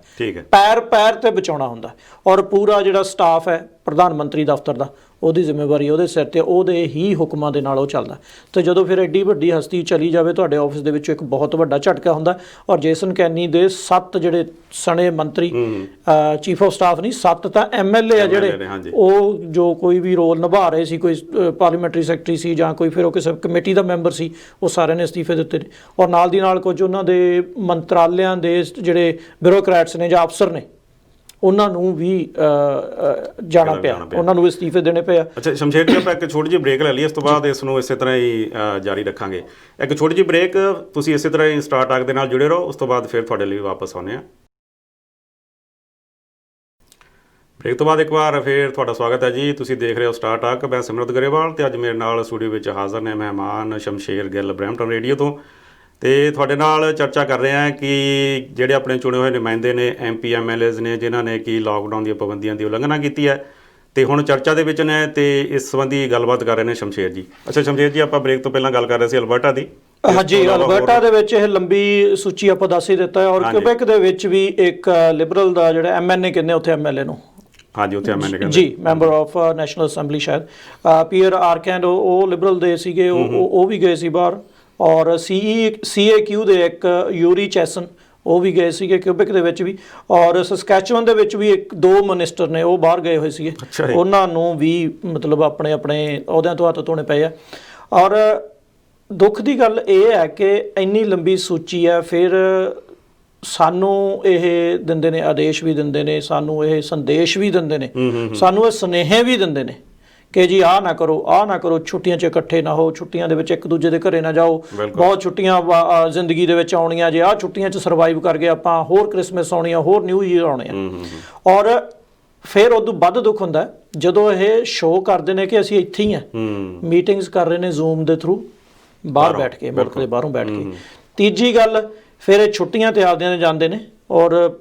ਪੈਰ ਤੇ ਬਚਾਉਣਾ ਹੁੰਦਾ। ਔਰ ਪੂਰਾ ਜਿਹੜਾ ਸਟਾਫ ਹੈ ਪ੍ਰਧਾਨ ਮੰਤਰੀ ਦਫ਼ਤਰ ਦਾ, ਉਹਦੀ ਜ਼ਿੰਮੇਵਾਰੀ ਉਹਦੇ ਸਿਰ ਤੇ, ਉਹਦੇ ਹੀ ਹੁਕਮਾਂ ਦੇ ਨਾਲ ਉਹ ਚੱਲਦਾ। ਤੇ ਜਦੋਂ ਫਿਰ ਐਡੀ ਵੱਡੀ ਹਸਤੀ ਚਲੀ ਜਾਵੇ ਤੁਹਾਡੇ ਆਫਿਸ ਦੇ ਵਿੱਚ, ਇੱਕ ਬਹੁਤ ਵੱਡਾ ਝਟਕਾ ਹੁੰਦਾ। ਔਰ ਜੇਸਨ ਕੈਨੀ ਦੇ 7 ਜਿਹੜੇ ਸਣੇ ਮੰਤਰੀ, ਚੀਫ ਆਫ ਸਟਾਫ ਨਹੀਂ, 7 ਤਾਂ MLA ਆ ਜਿਹੜੇ, ਉਹ ਜੋ ਕੋਈ ਵੀ ਰੋਲ ਨਿਭਾ ਰਹੇ ਸੀ, ਕੋਈ ਪਾਰਲੀਮੈਂਟਰੀ ਸੈਕਟਰੀ ਸੀ ਜਾਂ ਕੋਈ ਫਿਰ ਉਹ ਕਿਸੇ ਕਮੇਟੀ ਦਾ ਮੈਂਬਰ ਸੀ, ਉਹ ਸਾਰਿਆਂ ਨੇ ਅਸਤੀਫੇ ਦਿੱਤੇ ਨੇ। ਔਰ ਨਾਲ ਦੀ ਨਾਲ ਕੁਝ ਉਹਨਾਂ ਦੇ ਮੰਤਰਾਲਿਆਂ ਦੇ ਜਿਹੜੇ ਬਿਊਰੋਕਰੈਟਸ ਨੇ ਜਾਂ ਅਫਸਰ ਨੇ, ਉਹਨਾਂ ਨੂੰ ਵੀ ਜਾਣਾ ਪਿਆ, ਉਹਨਾਂ ਨੂੰ ਅਸਤੀਫੇ ਦੇਣੇ ਪਏ ਆ। ਅੱਛਾ ਸ਼ਮਸ਼ੇਰ ਜੀ, ਆਪਾਂ ਇੱਕ ਛੋਟੀ ਜਿਹੀ ਬ੍ਰੇਕ ਲੈ ਲਈਏ, ਇਸ ਤੋਂ ਬਾਅਦ ਇਸ ਨੂੰ ਇਸੇ ਤਰ੍ਹਾਂ ਹੀ ਜਾਰੀ ਰੱਖਾਂਗੇ। ਇੱਕ ਛੋਟੀ ਜਿਹੀ ਬ੍ਰੇਕ, ਤੁਸੀਂ ਇਸੇ ਤਰ੍ਹਾਂ ਹੀ ਸਟਾਰ ਟਾਕ ਦੇ ਨਾਲ ਜੁੜੇ ਰਹੋ, ਉਸ ਤੋਂ ਬਾਅਦ ਫਿਰ ਤੁਹਾਡੇ ਲਈ ਵਾਪਸ ਆਉਂਦੇ ਹਾਂ। ਬ੍ਰੇਕ ਤੋਂ ਬਾਅਦ ਇੱਕ ਵਾਰ ਫਿਰ ਤੁਹਾਡਾ ਸਵਾਗਤ ਹੈ ਜੀ। ਤੁਸੀਂ ਦੇਖ ਰਹੇ ਹੋ ਸਟਾਰ ਟਾਕ, ਮੈਂ ਸਿਮਰਤ ਗਰੇਵਾਲ, ਤੇ ਅੱਜ ਮੇਰੇ ਨਾਲ ਸਟੂਡੀਓ ਵਿੱਚ ਹਾਜ਼ਰ ਨੇ ਮਹਿਮਾਨ ਸ਼ਮਸ਼ੇਰ ਗਿੱਲ ਬਰੈਂਪਟਨ ਰੇਡੀਓ ਤੋਂ, ਤੇ ਤੁਹਾਡੇ ਨਾਲ ਚਰਚਾ ਕਰ ਰਹੇ ਹਾਂ ਕਿ ਜਿਹੜੇ ਆਪਣੇ ਚੁਣੇ ਹੋਏ ਨੁਮਾਇੰਦੇ ਨੇ, MP MLAs ਨੇ, ਜਿਨ੍ਹਾਂ ਨੇ ਕਿ ਲਾਕਡਾਊਨ ਦੀਆਂ ਪਾਬੰਦੀਆਂ ਦੀ ਉਲੰਘਣਾ ਕੀਤੀ ਹੈ ਤੇ ਹੁਣ ਚਰਚਾ ਦੇ ਵਿੱਚ ਨੇ, ਤੇ ਇਸ ਸੰਬੰਧੀ ਗੱਲਬਾਤ ਕਰ ਰਹੇ ਨੇ ਸ਼ਮਸ਼ੇਰ ਜੀ। ਅੱਛਾ ਸ਼ਮਸ਼ੇਰ ਜੀ, ਆਪਾਂ ਬ੍ਰੇਕ ਤੋਂ ਪਹਿਲਾਂ ਗੱਲ ਕਰ ਰਹੇ ਸੀ ਅਲਬਰਟਾ ਦੀ। ਹਾਂਜੀ, ਅਲਬਰਟਾ ਦੇ ਵਿੱਚ ਇਹ ਲੰਬੀ ਸੂਚੀ ਆਪਾਂ ਦੱਸ ਹੀ ਦਿੱਤਾ ਹੈ। ਔਰ ਕਿਊਬੈਕ ਦੇ ਵਿੱਚ ਵੀ ਇੱਕ ਲਿਬਰਲ ਦਾ ਜਿਹੜਾ MNA ਕਹਿੰਦੇ ਉੱਥੇ MLA ਨੂੰ, ਹਾਂਜੀ ਉੱਥੇ MNA ਕਹਿੰਦੇ ਜੀ, ਮੈਂਬਰ ਆਫ ਨੈਸ਼ਨਲ ਅਸੈਂਬਲੀ ਸ਼ਾਇਦ, ਪੀਅਰ ਆਰਕੈਂਡ, ਉਹ ਲਿਬਰਲ ਦੇ ਸੀਗੇ, ਉਹ ਵੀ ਗਏ ਸੀ ਬਾਹਰ। ਔਰ CAQ ਦੇ ਇੱਕ ਯੂਰੀ ਚੈਸਨ, ਉਹ ਵੀ ਗਏ ਸੀਗੇ ਕਿਊਬਿਕ ਦੇ ਵਿੱਚ ਵੀ। ਔਰ ਸਸਕੈਚੁਅਨ ਦੇ ਵਿੱਚ ਵੀ 2 ਮਿਨਿਸਟਰ ਨੇ, ਉਹ ਬਾਹਰ ਗਏ ਹੋਏ ਸੀਗੇ, ਉਹਨਾਂ ਨੂੰ ਵੀ ਮਤਲਬ ਆਪਣੇ ਅਹੁਦਿਆਂ ਤੋਂ ਹੱਥ ਧੋਣੇ ਪਏ ਆ। ਔਰ ਦੁੱਖ ਦੀ ਗੱਲ ਇਹ ਹੈ ਕਿ ਇੰਨੀ ਲੰਬੀ ਸੂਚੀ ਹੈ, ਫਿਰ ਸਾਨੂੰ ਇਹ ਦਿੰਦੇ ਨੇ, ਆਦੇਸ਼ ਵੀ ਦਿੰਦੇ ਨੇ, ਸਾਨੂੰ ਇਹ ਸੰਦੇਸ਼ ਵੀ ਦਿੰਦੇ ਨੇ, ਸਾਨੂੰ ਇਹ ਸੁਨੇਹੇ ਵੀ ਦਿੰਦੇ ਨੇ ਕਿ ਜੀ ਆਹ ਨਾ ਕਰੋ, ਆਹ ਨਾ ਕਰੋ, ਛੁੱਟੀਆਂ 'ਚ ਇਕੱਠੇ ਨਾ ਹੋ, ਛੁੱਟੀਆਂ ਦੇ ਵਿੱਚ ਇੱਕ ਦੂਜੇ ਦੇ ਘਰੇ ਨਾ ਜਾਓ, ਬਹੁਤ ਛੁੱਟੀਆਂ ਜ਼ਿੰਦਗੀ ਦੇ ਵਿੱਚ ਆਉਣੀਆਂ, ਜੇ ਆਹ ਛੁੱਟੀਆਂ 'ਚ ਸਰਵਾਈਵ ਕਰ ਗਏ ਆਪਾਂ, ਹੋਰ ਕ੍ਰਿਸਮਸ ਆਉਣੀ ਆ, ਹੋਰ ਨਿਊ ਈਅਰ ਆਉਣੇ ਆ। ਔਰ ਫਿਰ ਉਦੋਂ ਵੱਧ ਦੁੱਖ ਹੁੰਦਾ ਜਦੋਂ ਇਹ ਸ਼ੋਅ ਕਰਦੇ ਨੇ ਕਿ ਅਸੀਂ ਇੱਥੇ ਹੀ ਆ, ਮੀਟਿੰਗਸ ਕਰ ਰਹੇ ਨੇ ਜ਼ੂਮ ਦੇ ਥਰੂ, ਬਾਹਰ ਬੈਠ ਕੇ, ਮੁਲਕ ਦੇ ਬਾਹਰੋਂ ਬੈਠ ਕੇ। ਤੀਜੀ ਗੱਲ, ਫਿਰ ਇਹ ਛੁੱਟੀਆਂ ਤੇ ਆਪਦਿਆਂ ਦੇ ਜਾਂਦੇ ਨੇ, ਔਰ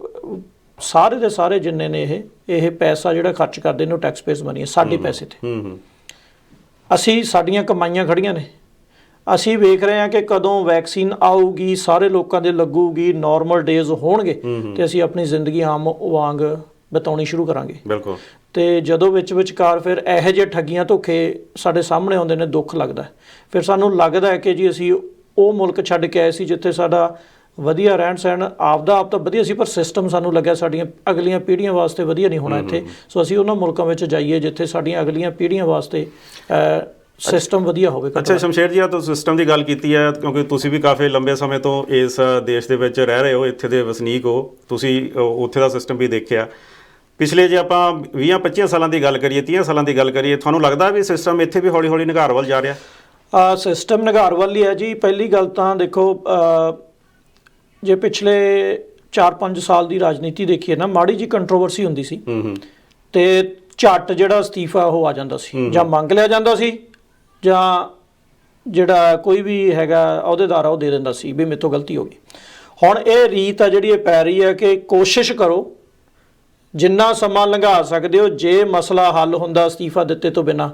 ਸਾਰੇ ਦੇ ਸਾਰੇ ਜਿੰਨੇ ਨੇ ਇਹ ਪੈਸਾ ਜਿਹੜਾ ਖਰਚ ਕਰਦੇ ਨੇ ਉਹ ਟੈਕਸ ਪੇਅਰਸ ਮਨੀ ਹੈ, ਸਾਡੇ ਪੈਸੇ ਤੇ। ਅਸੀਂ, ਸਾਡੀਆਂ ਕਮਾਈਆਂ ਖੜੀਆਂ ਨੇ, ਅਸੀਂ ਵੇਖ ਰਹੇ ਹਾਂ ਕਿ ਕਦੋਂ ਵੈਕਸੀਨ ਆਊਗੀ, ਸਾਰੇ ਲੋਕਾਂ ਦੇ ਲੱਗੂਗੀ, ਨਾਰਮਲ ਡੇਜ਼ ਹੋਣਗੇ, ਤੇ ਅਸੀਂ ਆਪਣੀ ਜ਼ਿੰਦਗੀ ਆਮ ਵਾਂਗ ਬਿਤਾਉਣੀ ਸ਼ੁਰੂ ਕਰਾਂਗੇ। ਬਿਲਕੁਲ। ਤੇ ਜਦੋਂ ਵਿਚਕਾਰ ਫਿਰ ਇਹੋ ਜਿਹੇ ਠੱਗੀਆਂ ਧੋਖੇ ਸਾਡੇ ਸਾਹਮਣੇ ਆਉਂਦੇ ਨੇ, ਦੁੱਖ ਲੱਗਦਾ। ਫਿਰ ਸਾਨੂੰ ਲੱਗਦਾ ਹੈ ਕਿ ਜੀ ਅਸੀਂ ਉਹ ਮੁਲਕ ਛੱਡ ਕੇ ਆਏ ਸੀ ਜਿੱਥੇ ਸਾਡਾ ਵਧੀਆ ਰਹਿਣ ਸਹਿਣ ਆਪਦਾ ਆਪ ਤਾਂ ਵਧੀਆ ਸੀ, ਪਰ ਸਿਸਟਮ ਸਾਨੂੰ ਲੱਗਿਆ ਸਾਡੀਆਂ ਅਗਲੀਆਂ ਪੀੜ੍ਹੀਆਂ ਵਾਸਤੇ ਵਧੀਆ ਨਹੀਂ ਹੋਣਾ ਇੱਥੇ, ਸੋ ਅਸੀਂ ਉਹਨਾਂ ਮੁਲਕਾਂ ਵਿੱਚ ਜਾਈਏ ਜਿੱਥੇ ਸਾਡੀਆਂ ਅਗਲੀਆਂ ਪੀੜ੍ਹੀਆਂ ਵਾਸਤੇ ਸਿਸਟਮ ਵਧੀਆ ਹੋਵੇ। ਅੱਛਾ ਸ਼ਮਸ਼ੇਰ ਜੀ, ਆ ਤੁਸੀਂ ਸਿਸਟਮ ਦੀ ਗੱਲ ਕੀਤੀ ਹੈ, ਕਿਉਂਕਿ ਤੁਸੀਂ ਵੀ ਕਾਫੀ ਲੰਬੇ ਸਮੇਂ ਤੋਂ ਇਸ ਦੇਸ਼ ਦੇ ਵਿੱਚ ਰਹਿ ਰਹੇ ਹੋ, ਇੱਥੇ ਦੇ ਵਸਨੀਕ ਹੋ, ਤੁਸੀਂ ਉੱਥੇ ਦਾ ਸਿਸਟਮ ਵੀ ਦੇਖਿਆ। ਪਿਛਲੇ ਜੇ ਆਪਾਂ 20-25 ਸਾਲਾਂ ਦੀ ਗੱਲ ਕਰੀਏ, 30 ਸਾਲਾਂ ਦੀ ਗੱਲ ਕਰੀਏ, ਤੁਹਾਨੂੰ ਲੱਗਦਾ ਵੀ ਸਿਸਟਮ ਇੱਥੇ ਵੀ ਹੌਲੀ ਹੌਲੀ ਨਿਘਾਰ ਵੱਲ ਜਾ ਰਿਹਾ? ਸਿਸਟਮ ਨਿਘਾਰ ਵੱਲ ਹੀ ਹੈ ਜੀ। ਪਹਿਲੀ ਗੱਲ ਤਾਂ ਦੇਖੋ, ਜੇ ਪਿਛਲੇ 4-5 ਸਾਲ ਦੀ ਰਾਜਨੀਤੀ ਦੇਖੀਏ ਨਾ, ਮਾੜੀ ਜੀ ਕੰਟਰੋਵਰਸੀ ਹੁੰਦੀ ਸੀ ਤੇ ਝੱਟ ਜਿਹੜਾ ਅਸਤੀਫਾ ਉਹ ਆ ਜਾਂਦਾ ਸੀ, ਜਾਂ ਮੰਗ ਲਿਆ ਜਾਂਦਾ ਸੀ, ਜਾਂ ਜਿਹੜਾ ਕੋਈ ਵੀ ਹੈਗਾ ਅਹੁਦੇਦਾਰ ਆ ਉਹ ਦੇ ਦਿੰਦਾ ਸੀ ਵੀ ਮੇਰੇ ਤੋਂ ਗਲਤੀ ਹੋ ਗਈ। ਹੁਣ ਇਹ ਰੀਤ ਆ ਜਿਹੜੀ ਇਹ ਪੈ ਰਹੀ ਹੈ ਕਿ ਕੋਸ਼ਿਸ਼ ਕਰੋ ਜਿੰਨਾ ਸਮਾਂ ਲੰਘਾ ਸਕਦੇ ਹੋ, ਜੇ ਮਸਲਾ ਹੱਲ ਹੁੰਦਾ ਅਸਤੀਫਾ ਦਿੱਤੇ ਤੋਂ ਬਿਨਾਂ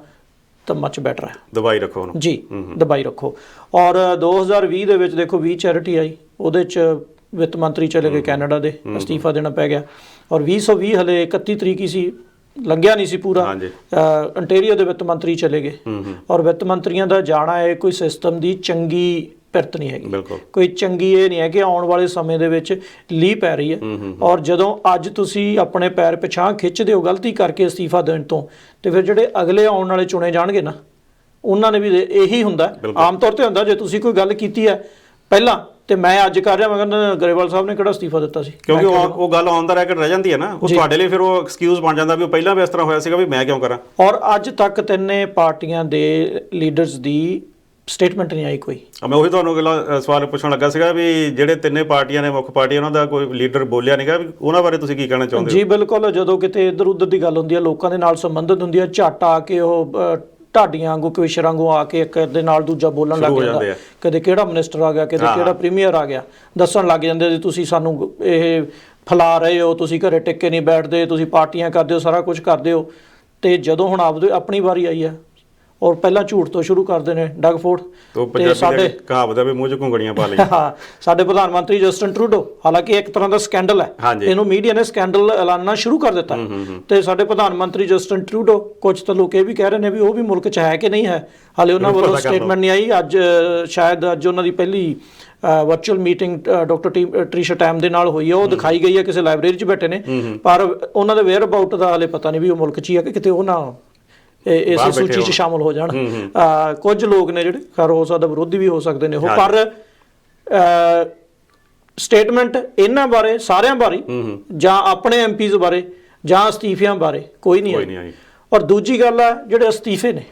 ਤਾਂ ਮਚ ਬੈਟਰ ਹੈ। ਦਬਾਈ ਰੱਖੋ ਉਹਨੂੰ ਜੀ, ਦਬਾਈ ਰੱਖੋ। ਔਰ 2020 ਦੇ ਵਿੱਚ ਦੇਖੋ 20 ਚੈਰਿਟੀ ਆਈ, ਉਹਦੇ 'ਚ ਵਿੱਤ ਮੰਤਰੀ ਚਲੇ ਗਏ ਕੈਨੇਡਾ ਦੇ, ਅਸਤੀਫਾ ਦੇਣਾ ਪੈ ਗਿਆ। ਔਰ 2020 ਹਲੇ 31 ਤਰੀਕ ਹੀ ਸੀ, ਲੰਘਿਆ ਨਹੀਂ ਸੀ ਪੂਰਾ, ਅੰਟੇਰੀਓ ਦੇ ਵਿੱਤ ਮੰਤਰੀ ਚਲੇ ਗਏ। ਔਰ ਵਿੱਤ ਮੰਤਰੀਆਂ ਦਾ ਜਾਣਾ ਇਹ ਕੋਈ ਸਿਸਟਮ ਦੀ ਚੰਗੀ ਪਿਰਤ ਨਹੀਂ ਹੈਗੀ, ਕੋਈ ਚੰਗੀ ਇਹ ਨਹੀਂ ਹੈ ਕਿ ਆਉਣ ਵਾਲੇ ਸਮੇਂ ਦੇ ਵਿੱਚ ਲੀਹ ਪੈ ਰਹੀ ਹੈ। ਔਰ ਜਦੋਂ ਅੱਜ ਤੁਸੀਂ ਆਪਣੇ ਪੈਰ ਪਿਛਾਂਹ ਖਿੱਚਦੇ ਹੋ ਗਲਤੀ ਕਰਕੇ ਅਸਤੀਫਾ ਦੇਣ ਤੋਂ, ਤੇ ਫਿਰ ਜਿਹੜੇ ਅਗਲੇ ਆਉਣ ਵਾਲੇ ਚੁਣੇ ਜਾਣਗੇ ਨਾ, ਉਹਨਾਂ ਨੇ ਵੀ ਇਹੀ ਹੁੰਦਾ, ਆਮ ਤੌਰ ਤੇ ਹੁੰਦਾ, ਜੇ ਤੁਸੀਂ ਕੋਈ ਗੱਲ ਕੀਤੀ ਹੈ ਪਹਿਲਾਂ ਤੇ ਮੈਂ ਅੱਜ ਕਰ ਰਿਹਾ, ਮੈਂ ਕਹਿੰਦਾ ਗਰੇਵਾਲ ਸਾਹਿਬ ਨੇ ਕਿਹੜਾ ਅਸਤੀਫਾ ਦਿੱਤਾ ਸੀ, ਕਿਉਂਕਿ ਉਹ ਗੱਲ ਆਨ ਦਾ ਰੈਕਡ ਰਹਿ ਜਾਂਦੀ ਹੈ ਨਾ, ਉਹ ਤੁਹਾਡੇ ਲਈ ਫਿਰ ਉਹ ਐਕਸਕਿਊਜ਼ ਬਣ ਜਾਂਦਾ ਵੀ ਉਹ ਪਹਿਲਾਂ ਵੀ ਇਸ ਤਰ੍ਹਾਂ ਹੋਇਆ ਸੀਗਾ, ਵੀ ਮੈਂ ਕਿਉਂ ਕਰਾਂ। ਔਰ ਅੱਜ ਤੱਕ ਤਿੰਨੇ ਪਾਰਟੀਆਂ ਦੇ ਲੀਡਰਸ ਦੀ ਸਟੇਟਮੈਂਟ ਨਹੀਂ ਆਈ ਕੋਈ। ਮੈਂ ਉਹੀ ਤੁਹਾਨੂੰ ਅਗਲਾ ਸਵਾਲ ਪੁੱਛਣ ਲੱਗਾ ਸੀਗਾ ਵੀ ਜਿਹੜੇ ਤਿੰਨੇ ਪਾਰਟੀਆਂ ਨੇ, ਮੁੱਖ ਪਾਰਟੀ, ਉਹਨਾਂ ਦਾ ਕੋਈ ਲੀਡਰ ਬੋਲਿਆ ਨਹੀਂਗਾ, ਵੀ ਉਹਨਾਂ ਬਾਰੇ ਤੁਸੀਂ ਕੀ ਕਹਿਣਾ ਚਾਹੁੰਦੇ ਹੋ? ਜੀ ਬਿਲਕੁਲ, ਜਦੋਂ ਕਿਤੇ ਇੱਧਰ ਉੱਧਰ ਦੀ ਗੱਲ ਹੁੰਦੀ ਹੈ, ਲੋਕਾਂ ਦੇ ਨਾਲ ਸੰਬੰਧਿਤ ਹੁੰਦੀ ਹੈ, ਝੱਟ ਆ ਕੇ ਉਹ ਢਾਡੀਆਂ ਵਾਂਗੂ ਕਵਿਸ਼ਰਾਂ ਵਾਂਗੂ ਆ ਕੇ ਇੱਕ ਦੇ ਨਾਲ ਦੂਜਾ ਬੋਲਣ ਲੱਗ ਜਾਂਦਾ। ਕਦੇ ਕਿਹੜਾ ਮਿਨਿਸਟਰ ਆ ਗਿਆ, ਕਦੇ ਕਿਹੜਾ ਪ੍ਰੀਮੀਅਰ ਆ ਗਿਆ, ਦੱਸਣ ਲੱਗ ਜਾਂਦੇ ਜੀ ਤੁਸੀਂ ਸਾਨੂੰ ਇਹ ਫੈਲਾ ਰਹੇ ਹੋ, ਤੁਸੀਂ ਘਰੇ ਟਿੱਕੇ ਨਹੀਂ ਬੈਠਦੇ, ਤੁਸੀਂ ਪਾਰਟੀਆਂ ਕਰਦੇ ਹੋ, ਸਾਰਾ ਕੁਝ ਕਰਦੇ ਹੋ। ਤੇ ਜਦੋਂ ਹੁਣ ਆਪਣੀ ਵਾਰੀ ਆਈ ਹੈ, ਔਰ ਪਹਿਲਾਂ ਝੂਠ ਤੋਂ ਸ਼ੁਰੂ ਕਰਦੇ ਨੇ ਡਗ ਫੋੜ, ਤੇ ਸਾਡੇ ਕਹਾਵਤ ਹੈ ਵੀ ਮੂੰਹ 'ਚ ਘੁੰਗਣੀਆਂ ਪਾ ਲਈ। ਹਾਂ, ਸਾਡੇ ਪ੍ਰਧਾਨ ਮੰਤਰੀ ਜਸਟਿਨ ਟਰੂਡੋ, ਹਾਲਾਂਕਿ ਇੱਕ ਤਰ੍ਹਾਂ ਦਾ ਸਕੈਂਡਲ ਹੈ, ਇਹਨੂੰ ਮੀਡੀਆ ਨੇ ਸਕੈਂਡਲ ਐਲਾਨਣਾ ਸ਼ੁਰੂ ਕਰ ਦਿੱਤਾ। ਤੇ ਸਾਡੇ ਪ੍ਰਧਾਨ ਮੰਤਰੀ ਜਸਟਿਨ ਟਰੂਡੋ, ਕੁਝ ਤਾਂ ਲੋਕ ਇਹ ਵੀ ਕਹਿ ਰਹੇ ਨੇ ਵੀ ਉਹ ਵੀ ਮੁਲਕ 'ਚ ਹੈ ਕਿ ਨਹੀਂ ਹੈ, ਹਾਲੇ ਉਹਨਾਂ ਵੱਲੋਂ ਸਟੇਟਮੈਂਟ ਨਹੀਂ ਆਈ। ਅੱਜ ਸ਼ਾਇਦ ਅੱਜ ਉਹਨਾਂ ਦੀ ਪਹਿਲੀ ਵਰਚੁਅਲ ਮੀਟਿੰਗ ਡਾਕਟਰ ਟ੍ਰਿਸ਼ਾ ਟੈਮ ਦੇ ਨਾਲ ਹੋਈ ਹੈ, ਉਹ ਦਿਖਾਈ ਗਈ ਹੈ, ਕਿਸੇ ਲਾਇਬ੍ਰੇਰੀ 'ਚ ਬੈਠੇ ਨੇ, ਪਰ ਉਹਨਾਂ ਦੇ ਵੇਅਰ ਅਬਾਊਟ ਦਾ ਹਾਲੇ ਪਤਾ ਨਹੀਂ ਵੀ ਉਹ ਮੁਲਕ 'ਚ ਹੀ ਹੈ ਕਿ ਕਿਤੇ ਉਹ ਨਾ ਇਸੇ ਸੂਚੀ 'ਚ ਸ਼ਾਮਲ ਹੋ ਜਾਣ। ਕੁਝ ਲੋਕ ਨੇ ਜਿਹੜੇ ਖੈਰ ਹੋ ਸਕਦਾ ਵਿਰੋਧੀ ਵੀ ਹੋ ਸਕਦੇ ਨੇ ਉਹ, ਪਰ ਸਟੇਟਮੈਂਟ ਇਹਨਾਂ ਬਾਰੇ, ਸਾਰਿਆਂ ਬਾਰੇ, ਜਾਂ ਆਪਣੇ ਐਮਪੀਜ਼ ਬਾਰੇ ਜਾਂ ਅਸਤੀਫਿਆਂ ਬਾਰੇ ਕੋਈ ਨਹੀਂ ਆਈ। ਔਰ ਦੂਜੀ ਗੱਲ ਆ, ਜਿਹੜੇ ਅਸਤੀਫੇ ਨੇ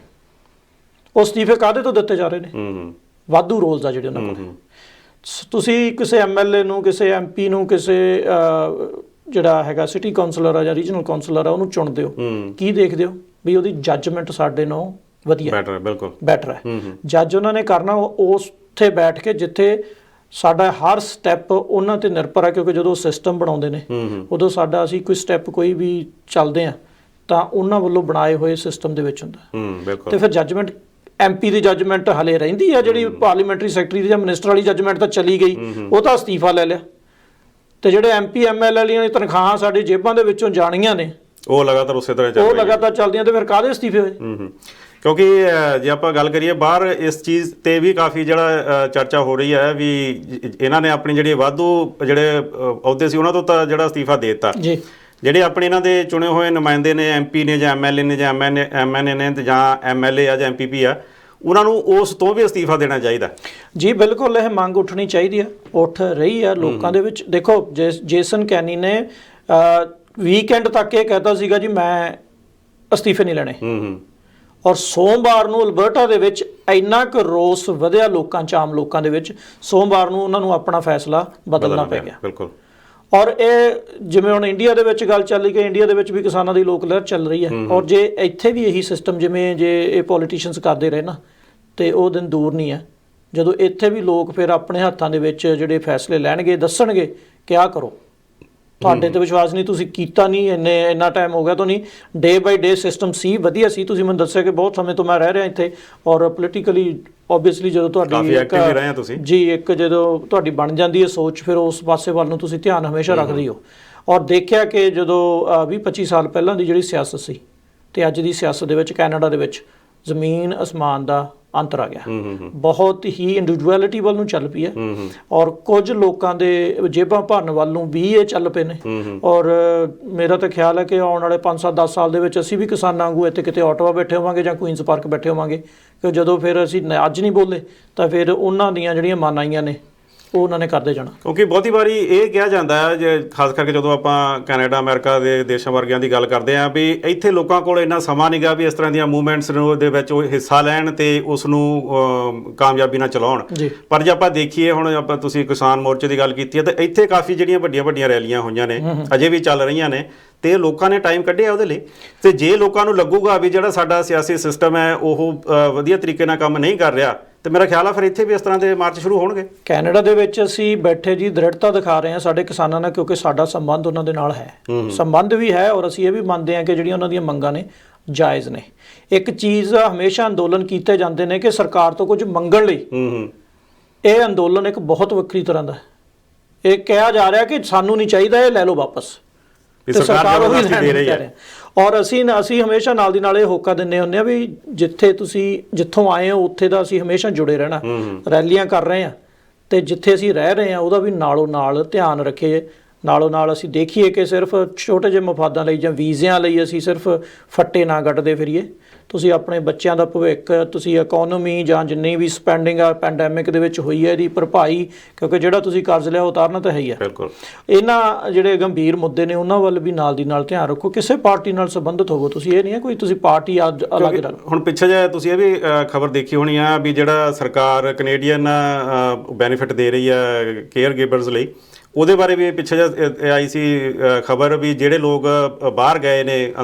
ਉਹ ਅਸਤੀਫੇ ਕਾਹਦੇ ਤੋਂ ਦਿੱਤੇ ਜਾ ਰਹੇ ਨੇ? ਵਾਧੂ ਰੋਲਸ ਆ ਜਿਹੜੇ ਉਹਨਾਂ ਕੋਲ। ਤੁਸੀਂ ਕਿਸੇ ਐਮਐਲਏ ਨੂੰ, ਕਿਸੇ ਐਮਪੀ ਨੂੰ, ਕਿਸੇ ਜਿਹੜਾ ਹੈਗਾ ਸਿਟੀ ਕਾਉਂਸਲਰ ਆ ਜਾਂ ਰੀਜਨਲ ਕਾਉਂਸਲਰ ਆ, ਉਹਨੂੰ ਚੁਣਦੇ ਹੋ, ਕੀ ਦੇਖਦੇ ਹੋ? ਵੀ ਉਹਦੀ ਜੱਜਮੈਂਟ ਸਾਡੇ ਨਾਲੋਂ ਵਧੀਆ, ਬੈਟਰ ਹੈ, ਬਿਲਕੁਲ ਬੈਟਰ ਹੈ। ਜੱਜ ਉਹਨਾਂ ਨੇ ਕਰਨਾ ਉੱਥੇ ਬੈਠ ਕੇ ਜਿੱਥੇ ਸਾਡਾ ਹਰ ਸਟੈਪ ਉਹਨਾਂ ਤੇ ਨਿਰਭਰ ਹੈ, ਕਿਉਂਕਿ ਜਦੋਂ ਸਿਸਟਮ ਬਣਾਉਂਦੇ ਨੇ ਉਦੋਂ ਸਾਡਾ ਅਸੀਂ ਕੋਈ ਸਟੈਪ ਕੋਈ ਵੀ ਚੱਲਦੇ ਆ ਤਾਂ ਉਹਨਾਂ ਵੱਲੋਂ ਬਣਾਏ ਹੋਏ ਸਿਸਟਮ ਦੇ ਵਿੱਚ ਹੁੰਦਾ। ਤੇ ਫਿਰ ਜੱਜਮੈਂਟ, ਐਮਪੀ ਦੀ ਜੱਜਮੈਂਟ ਹਲੇ ਰਹਿੰਦੀ ਆ, ਜਿਹੜੀ ਪਾਰਲੀਮੈਂਟਰੀ ਸੈਕਟਰੀ ਦੀ ਜਾਂ ਮਿਨਿਸਟਰ ਵਾਲੀ ਜੱਜਮੈਂਟ ਤਾਂ ਚਲੀ ਗਈ, ਉਹ ਤਾਂ ਅਸਤੀਫਾ ਲੈ ਲਿਆ। ਤੇ ਜਿਹੜੇ ਐਮਪੀ ਐਮਐਲਏ ਵਾਲੀਆਂ ਦੀ ਤਨਖਾਹਾਂ ਸਾਡੀ ਜੇਬਾਂ ਦੇ ਵਿੱਚੋਂ ਜਾਣੀਆਂ ਨੇ, ਉਹ ਲਗਾਤਾਰ ਉਸੇ ਤਰ੍ਹਾਂ ਚੱਲਦੀਆਂ, ਤੇ ਫਿਰ ਕਾਹਦੇ ਅਸਤੀਫੇ ਹੋਏ? ਕਿਉਂਕਿ ਜੇ ਆਪਾਂ ਗੱਲ ਕਰੀਏ ਬਾਹਰ, ਇਸ ਚੀਜ਼ ਤੇ ਵੀ ਕਾਫੀ ਜਿਹੜਾ ਚਰਚਾ ਹੋ ਰਹੀ ਹੈ ਵੀ ਇਹਨਾਂ ਨੇ ਆਪਣੀ ਜਿਹੜੀ ਵਾਧੂ ਜਿਹੜੇ ਅਹੁਦੇ ਸੀ ਉਹਨਾਂ ਤੋਂ ਤਾਂ ਜਿਹੜਾ ਅਸਤੀਫਾ ਦੇ ਦਿੱਤਾ, ਜਿਹੜੇ ਆਪਣੇ ਇਹਨਾਂ ਦੇ ਚੁਣੇ ਹੋਏ ਨੁਮਾਇੰਦੇ ਨੇ, ਐਮਪੀ ਨੇ ਜਾਂ ਐਮਐਲਏ ਨੇ ਜਾਂ ਐਮਐਨਏ ਨੇ ਜਾਂ ਐਮਐਲਏ ਆ ਜਾਂ ਐਮਪੀਪੀ ਆ, ਉਹਨਾਂ ਨੂੰ ਉਸ ਤੋਂ ਵੀ ਅਸਤੀਫਾ ਦੇਣਾ ਚਾਹੀਦਾ। ਜੀ ਬਿਲਕੁਲ, ਇਹ ਮੰਗ ਉੱਠਣੀ ਚਾਹੀਦੀ ਆ, ਉੱਠ ਰਹੀ ਆ ਲੋਕਾਂ ਦੇ ਵਿੱਚ। ਦੇਖੋ ਜੇਸਨ ਕੈਨੀ ਨੇ ਵੀਕਐਂਡ ਤੱਕ ਇਹ ਕਹਿਤਾ ਸੀਗਾ ਜੀ ਮੈਂ ਅਸਤੀਫੇ ਨਹੀਂ ਲੈਣੇ, ਔਰ ਸੋਮਵਾਰ ਨੂੰ ਅਲਬਰਟਾ ਦੇ ਵਿੱਚ ਇੰਨਾ ਕੁ ਰੋਸ ਵਧਿਆ ਲੋਕਾਂ 'ਚ, ਆਮ ਲੋਕਾਂ ਦੇ ਵਿੱਚ, ਸੋਮਵਾਰ ਨੂੰ ਉਹਨਾਂ ਨੂੰ ਆਪਣਾ ਫੈਸਲਾ ਬਦਲਣਾ ਪੈ ਗਿਆ। ਬਿਲਕੁਲ। ਔਰ ਇਹ ਜਿਵੇਂ ਹੁਣ ਇੰਡੀਆ ਦੇ ਵਿੱਚ ਗੱਲ ਚੱਲ ਰਹੀ ਕਿ ਇੰਡੀਆ ਦੇ ਵਿੱਚ ਵੀ ਕਿਸਾਨਾਂ ਦੀ ਲੋਕ ਲਹਿਰ ਚੱਲ ਰਹੀ ਹੈ, ਔਰ ਜੇ ਇੱਥੇ ਵੀ ਇਹੀ ਸਿਸਟਮ ਜਿਵੇਂ ਜੇ ਇਹ ਪੋਲੀਟੀਸ਼ੀਅਨਸ ਕਰਦੇ ਰਹੇ ਨਾ, ਤੇ ਉਹ ਦਿਨ ਦੂਰ ਨਹੀਂ ਹੈ ਜਦੋਂ ਇੱਥੇ ਵੀ ਲੋਕ ਫਿਰ ਆਪਣੇ ਹੱਥਾਂ ਦੇ ਵਿੱਚ ਜਿਹੜੇ ਫੈਸਲੇ ਲੈਣਗੇ, ਦੱਸਣਗੇ ਕਿ ਆਹ ਕਰੋ। ਤੁਹਾਡੇ ਤੇ ਵਿਸ਼ਵਾਸ ਨਹੀਂ, ਤੁਸੀਂ ਕੀਤਾ ਨਹੀਂ, ਇੰਨਾ ਟਾਈਮ ਹੋ ਗਿਆ ਤੋਂ ਨਹੀਂ, ਡੇ ਬਾਈ ਡੇ ਸਿਸਟਮ ਸੀ, ਵਧੀਆ ਸੀ। ਤੁਸੀਂ ਮੈਨੂੰ ਦੱਸਿਆ ਕਿ ਬਹੁਤ ਸਮੇਂ ਤੋਂ ਮੈਂ ਰਹਿ ਰਿਹਾ ਇੱਥੇ, ਔਰ ਪੋਲੀਟੀਕਲੀ ਓਬਵੀਅਸਲੀ ਜਦੋਂ ਤੁਹਾਡੀ ਜੀ ਇੱਕ ਜਦੋਂ ਤੁਹਾਡੀ ਬਣ ਜਾਂਦੀ ਹੈ ਸੋਚ, ਫਿਰ ਉਸ ਪਾਸੇ ਵੱਲ ਨੂੰ ਤੁਸੀਂ ਧਿਆਨ ਹਮੇਸ਼ਾ ਰੱਖਦੇ ਹੋ। ਔਰ ਦੇਖਿਆ ਕਿ ਜਦੋਂ 20-25 ਸਾਲ ਪਹਿਲਾਂ ਦੀ ਜਿਹੜੀ ਸਿਆਸਤ ਸੀ ਤੇ ਅੱਜ ਦੀ ਸਿਆਸਤ ਦੇ ਵਿੱਚ ਕੈਨੇਡਾ ਦੇ ਵਿੱਚ ਜ਼ਮੀਨ ਅਸਮਾਨ ਦਾ ਅੰਤਰ ਆ ਗਿਆ। ਬਹੁਤ ਹੀ ਇੰਡੀਵਿਜੂਅਲਿਟੀ ਵੱਲ ਨੂੰ ਚੱਲ ਪਈ ਹੈ, ਔਰ ਕੁਝ ਲੋਕਾਂ ਦੇ ਜੇਬਾਂ ਭਰਨ ਵੱਲ ਨੂੰ ਵੀ ਇਹ ਚੱਲ ਪਏ ਨੇ। ਔਰ ਮੇਰਾ ਤਾਂ ਖਿਆਲ ਹੈ ਕਿ ਆਉਣ ਵਾਲੇ 5-7-10 ਸਾਲ ਦੇ ਵਿੱਚ ਅਸੀਂ ਵੀ ਕਿਸਾਨਾਂ ਵਾਂਗੂ ਇੱਥੇ ਕਿਤੇ ਆਟੋਵਾ ਬੈਠੇ ਹੋਵਾਂਗੇ ਜਾਂ ਕੁਈਨਸ ਪਾਰਕ ਬੈਠੇ ਹੋਵਾਂਗੇ, ਕਿ ਜਦੋਂ ਫਿਰ ਅਸੀਂ ਅੱਜ ਨਹੀਂ ਬੋਲੇ ਤਾਂ ਫਿਰ ਉਹਨਾਂ ਦੀਆਂ ਜਿਹੜੀਆਂ ਮਾਨਾਈਆਂ ਨੇ ਉਹ ਉਹਨਾਂ ਨੇ ਕਰਦੇ ਜਾਣਾ। ਕਿਉਂਕਿ ਬਹੁਤੀ ਵਾਰੀ ਇਹ ਕਿਹਾ ਜਾਂਦਾ ਹੈ, ਜੇ ਖਾਸ ਕਰਕੇ ਜਦੋਂ ਆਪਾਂ ਕੈਨੇਡਾ ਅਮਰੀਕਾ ਦੇ ਦੇਸ਼ਾਂ ਵਰਗਿਆਂ ਦੀ ਗੱਲ ਕਰਦੇ ਹਾਂ, ਵੀ ਇੱਥੇ ਲੋਕਾਂ ਕੋਲ ਇੰਨਾ ਸਮਾਂ ਨਹੀਂ ਗਾ ਵੀ ਇਸ ਤਰ੍ਹਾਂ ਦੀਆਂ ਮੂਵਮੈਂਟਸ ਨੂੰ ਦੇ ਵਿੱਚ ਉਹ ਹਿੱਸਾ ਲੈਣ ਤੇ ਉਸ ਨੂੰ ਕਾਮਯਾਬੀ ਨਾਲ ਚਲਾਉਣ। ਪਰ ਜੇ ਆਪਾਂ ਦੇਖੀਏ, ਹੁਣ ਆਪਾਂ ਤੁਸੀਂ ਕਿਸਾਨ ਮੋਰਚੇ ਦੀ ਗੱਲ ਕੀਤੀ ਹੈ, ਤਾਂ ਇੱਥੇ ਕਾਫੀ ਜਿਹੜੀਆਂ ਵੱਡੀਆਂ ਰੈਲੀਆਂ ਹੋਈਆਂ ਨੇ, ਅਜੇ ਵੀ ਚੱਲ ਰਹੀਆਂ ਨੇ, ਤੇ ਲੋਕਾਂ ਨੇ ਟਾਈਮ ਕੱਢਿਆ ਉਹਦੇ ਲਈ। ਤੇ ਜੇ ਲੋਕਾਂ ਨੂੰ ਲੱਗੂਗਾ ਵੀ ਜਿਹੜਾ ਸਾਡਾ ਸਿਆਸੀ ਸਿਸਟਮ ਹੈ ਉਹ ਵਧੀਆ ਤਰੀਕੇ ਨਾਲ ਕੰਮ ਨਹੀਂ ਕਰ ਰਿਹਾ, ਤੇ ਮੇਰਾ ਖਿਆਲ ਆ ਫਿਰ ਇੱਥੇ ਵੀ ਇਸ ਤਰ੍ਹਾਂ ਦੇ ਮਾਰਚ ਸ਼ੁਰੂ ਹੋਣਗੇ। ਕੈਨੇਡਾ ਦੇ ਵਿੱਚ ਅਸੀਂ ਬੈਠੇ ਜੀ ਦ੍ਰਿੜਤਾ ਦਿਖਾ ਰਹੇ ਹਾਂ ਸਾਡੇ ਕਿਸਾਨਾਂ ਨਾਲ, ਕਿਉਂਕਿ ਸਾਡਾ ਸੰਬੰਧ ਉਹਨਾਂ ਦੇ ਨਾਲ ਹੈ, ਸੰਬੰਧ ਵੀ ਹੈ, ਔਰ ਅਸੀਂ ਇਹ ਵੀ ਮੰਨਦੇ ਹਾਂ ਕਿ ਜਿਹੜੀਆਂ ਉਹਨਾਂ ਦੀਆਂ ਮੰਗਾਂ ਨੇ ਜਾਇਜ਼ ਨੇ। ਇੱਕ ਚੀਜ਼ ਹਮੇਸ਼ਾ ਅੰਦੋਲਨ ਕੀਤੇ ਜਾਂਦੇ ਨੇ ਕਿ ਸਰਕਾਰ ਤੋਂ ਕੁਝ ਮੰਗਣ ਲਈ, ਇਹ ਅੰਦੋਲਨ ਇੱਕ ਬਹੁਤ ਵੱਖਰੀ ਤਰ੍ਹਾਂ ਦਾ ਹੈ। ਇਹ ਕਿਹਾ ਜਾ ਰਿਹਾ ਕਿ ਸਾਨੂੰ ਨਹੀਂ ਚਾਹੀਦਾ, ਇਹ ਲੈ ਲਓ ਵਾਪਸ, ਤੇ ਸਰਕਾਰ ਉਹ ਵੀ ਦੇ ਰਹੀ ਹੈ। ਔਰ ਅਸੀਂ ਹਮੇਸ਼ਾ ਨਾਲ ਦੀ ਨਾਲ ਇਹ ਹੋਕਾ ਦਿੰਦੇ ਹੁੰਦੇ ਆ ਵੀ ਜਿੱਥੋਂ ਆਏ ਹੋ ਉੱਥੇ ਦਾ ਅਸੀਂ ਹਮੇਸ਼ਾ ਜੁੜੇ ਰਹਿਣਾ। ਰੈਲੀਆਂ ਕਰ ਰਹੇ ਹਾਂ ਤੇ ਜਿੱਥੇ ਅਸੀਂ ਰਹਿ ਰਹੇ ਹਾਂ ਉਹਦਾ ਵੀ ਨਾਲੋਂ ਨਾਲ ਧਿਆਨ ਰੱਖੀਏ, ਨਾਲੋਂ ਨਾਲ ਅਸੀਂ ਦੇਖੀਏ ਕਿ ਸਿਰਫ ਛੋਟੇ ਜਿਹੇ ਮਫਾਦਾਂ ਲਈ ਜਾਂ ਵੀਜ਼ਿਆਂ ਲਈ ਅਸੀਂ ਸਿਰਫ ਫੱਟੇ ਨਾ ਗੱਡਦੇ ਫਿਰੀਏ। ਤੁਸੀਂ ਆਪਣੇ ਬੱਚਿਆਂ ਦਾ ਭਵਿੱਖ, ਤੁਸੀਂ ਇਕੋਨਮੀ ਜਾਂ ਜਿੰਨੀ ਵੀ ਸਪੈਂਡਿੰਗ ਆ ਪੈਂਡੈਮਿਕ ਦੇ ਵਿੱਚ ਹੋਈ ਹੈ ਇਹਦੀ ਭਰਪਾਈ, ਕਿਉਂਕਿ ਜਿਹੜਾ ਤੁਸੀਂ ਕਰਜ਼ ਲਿਆ ਉਤਾਰਨਾ ਤਾਂ ਹੈ ਹੀ ਹੈ। ਬਿਲਕੁਲ ਇਹਨਾਂ ਜਿਹੜੇ ਗੰਭੀਰ ਮੁੱਦੇ ਨੇ ਉਹਨਾਂ ਵੱਲ ਵੀ ਨਾਲ ਦੀ ਨਾਲ ਧਿਆਨ ਰੱਖੋ। ਕਿਸੇ ਪਾਰਟੀ ਨਾਲ ਸੰਬੰਧਿਤ ਹੋਵੋ ਤੁਸੀਂ, ਇਹ ਨਹੀਂ ਹੈ ਕੋਈ ਤੁਸੀਂ ਪਾਰਟੀ ਅਲੱਗ ਰੱਖੋ। ਹੁਣ ਪਿੱਛੇ ਜੇ ਤੁਸੀਂ ਇਹ ਵੀ ਖਬਰ ਦੇਖੀ ਹੋਣੀ ਆ ਵੀ ਜਿਹੜਾ ਸਰਕਾਰ ਕੈਨੇਡੀਅਨ ਬੈਨੀਫਿਟ ਦੇ ਰਹੀ ਆ ਕੇਅਰ ਗਿਵਰਸ ਲਈ, ਉਹਦੇ ਬਾਰੇ ਵੀ ਪਿੱਛੇ ਜਿਹੇ ਆਈ ਸੀ ਖਬਰ ਵੀ ਜਿਹੜੇ ਲੋਕ ਬਾਹਰ ਗਏ ਨੇ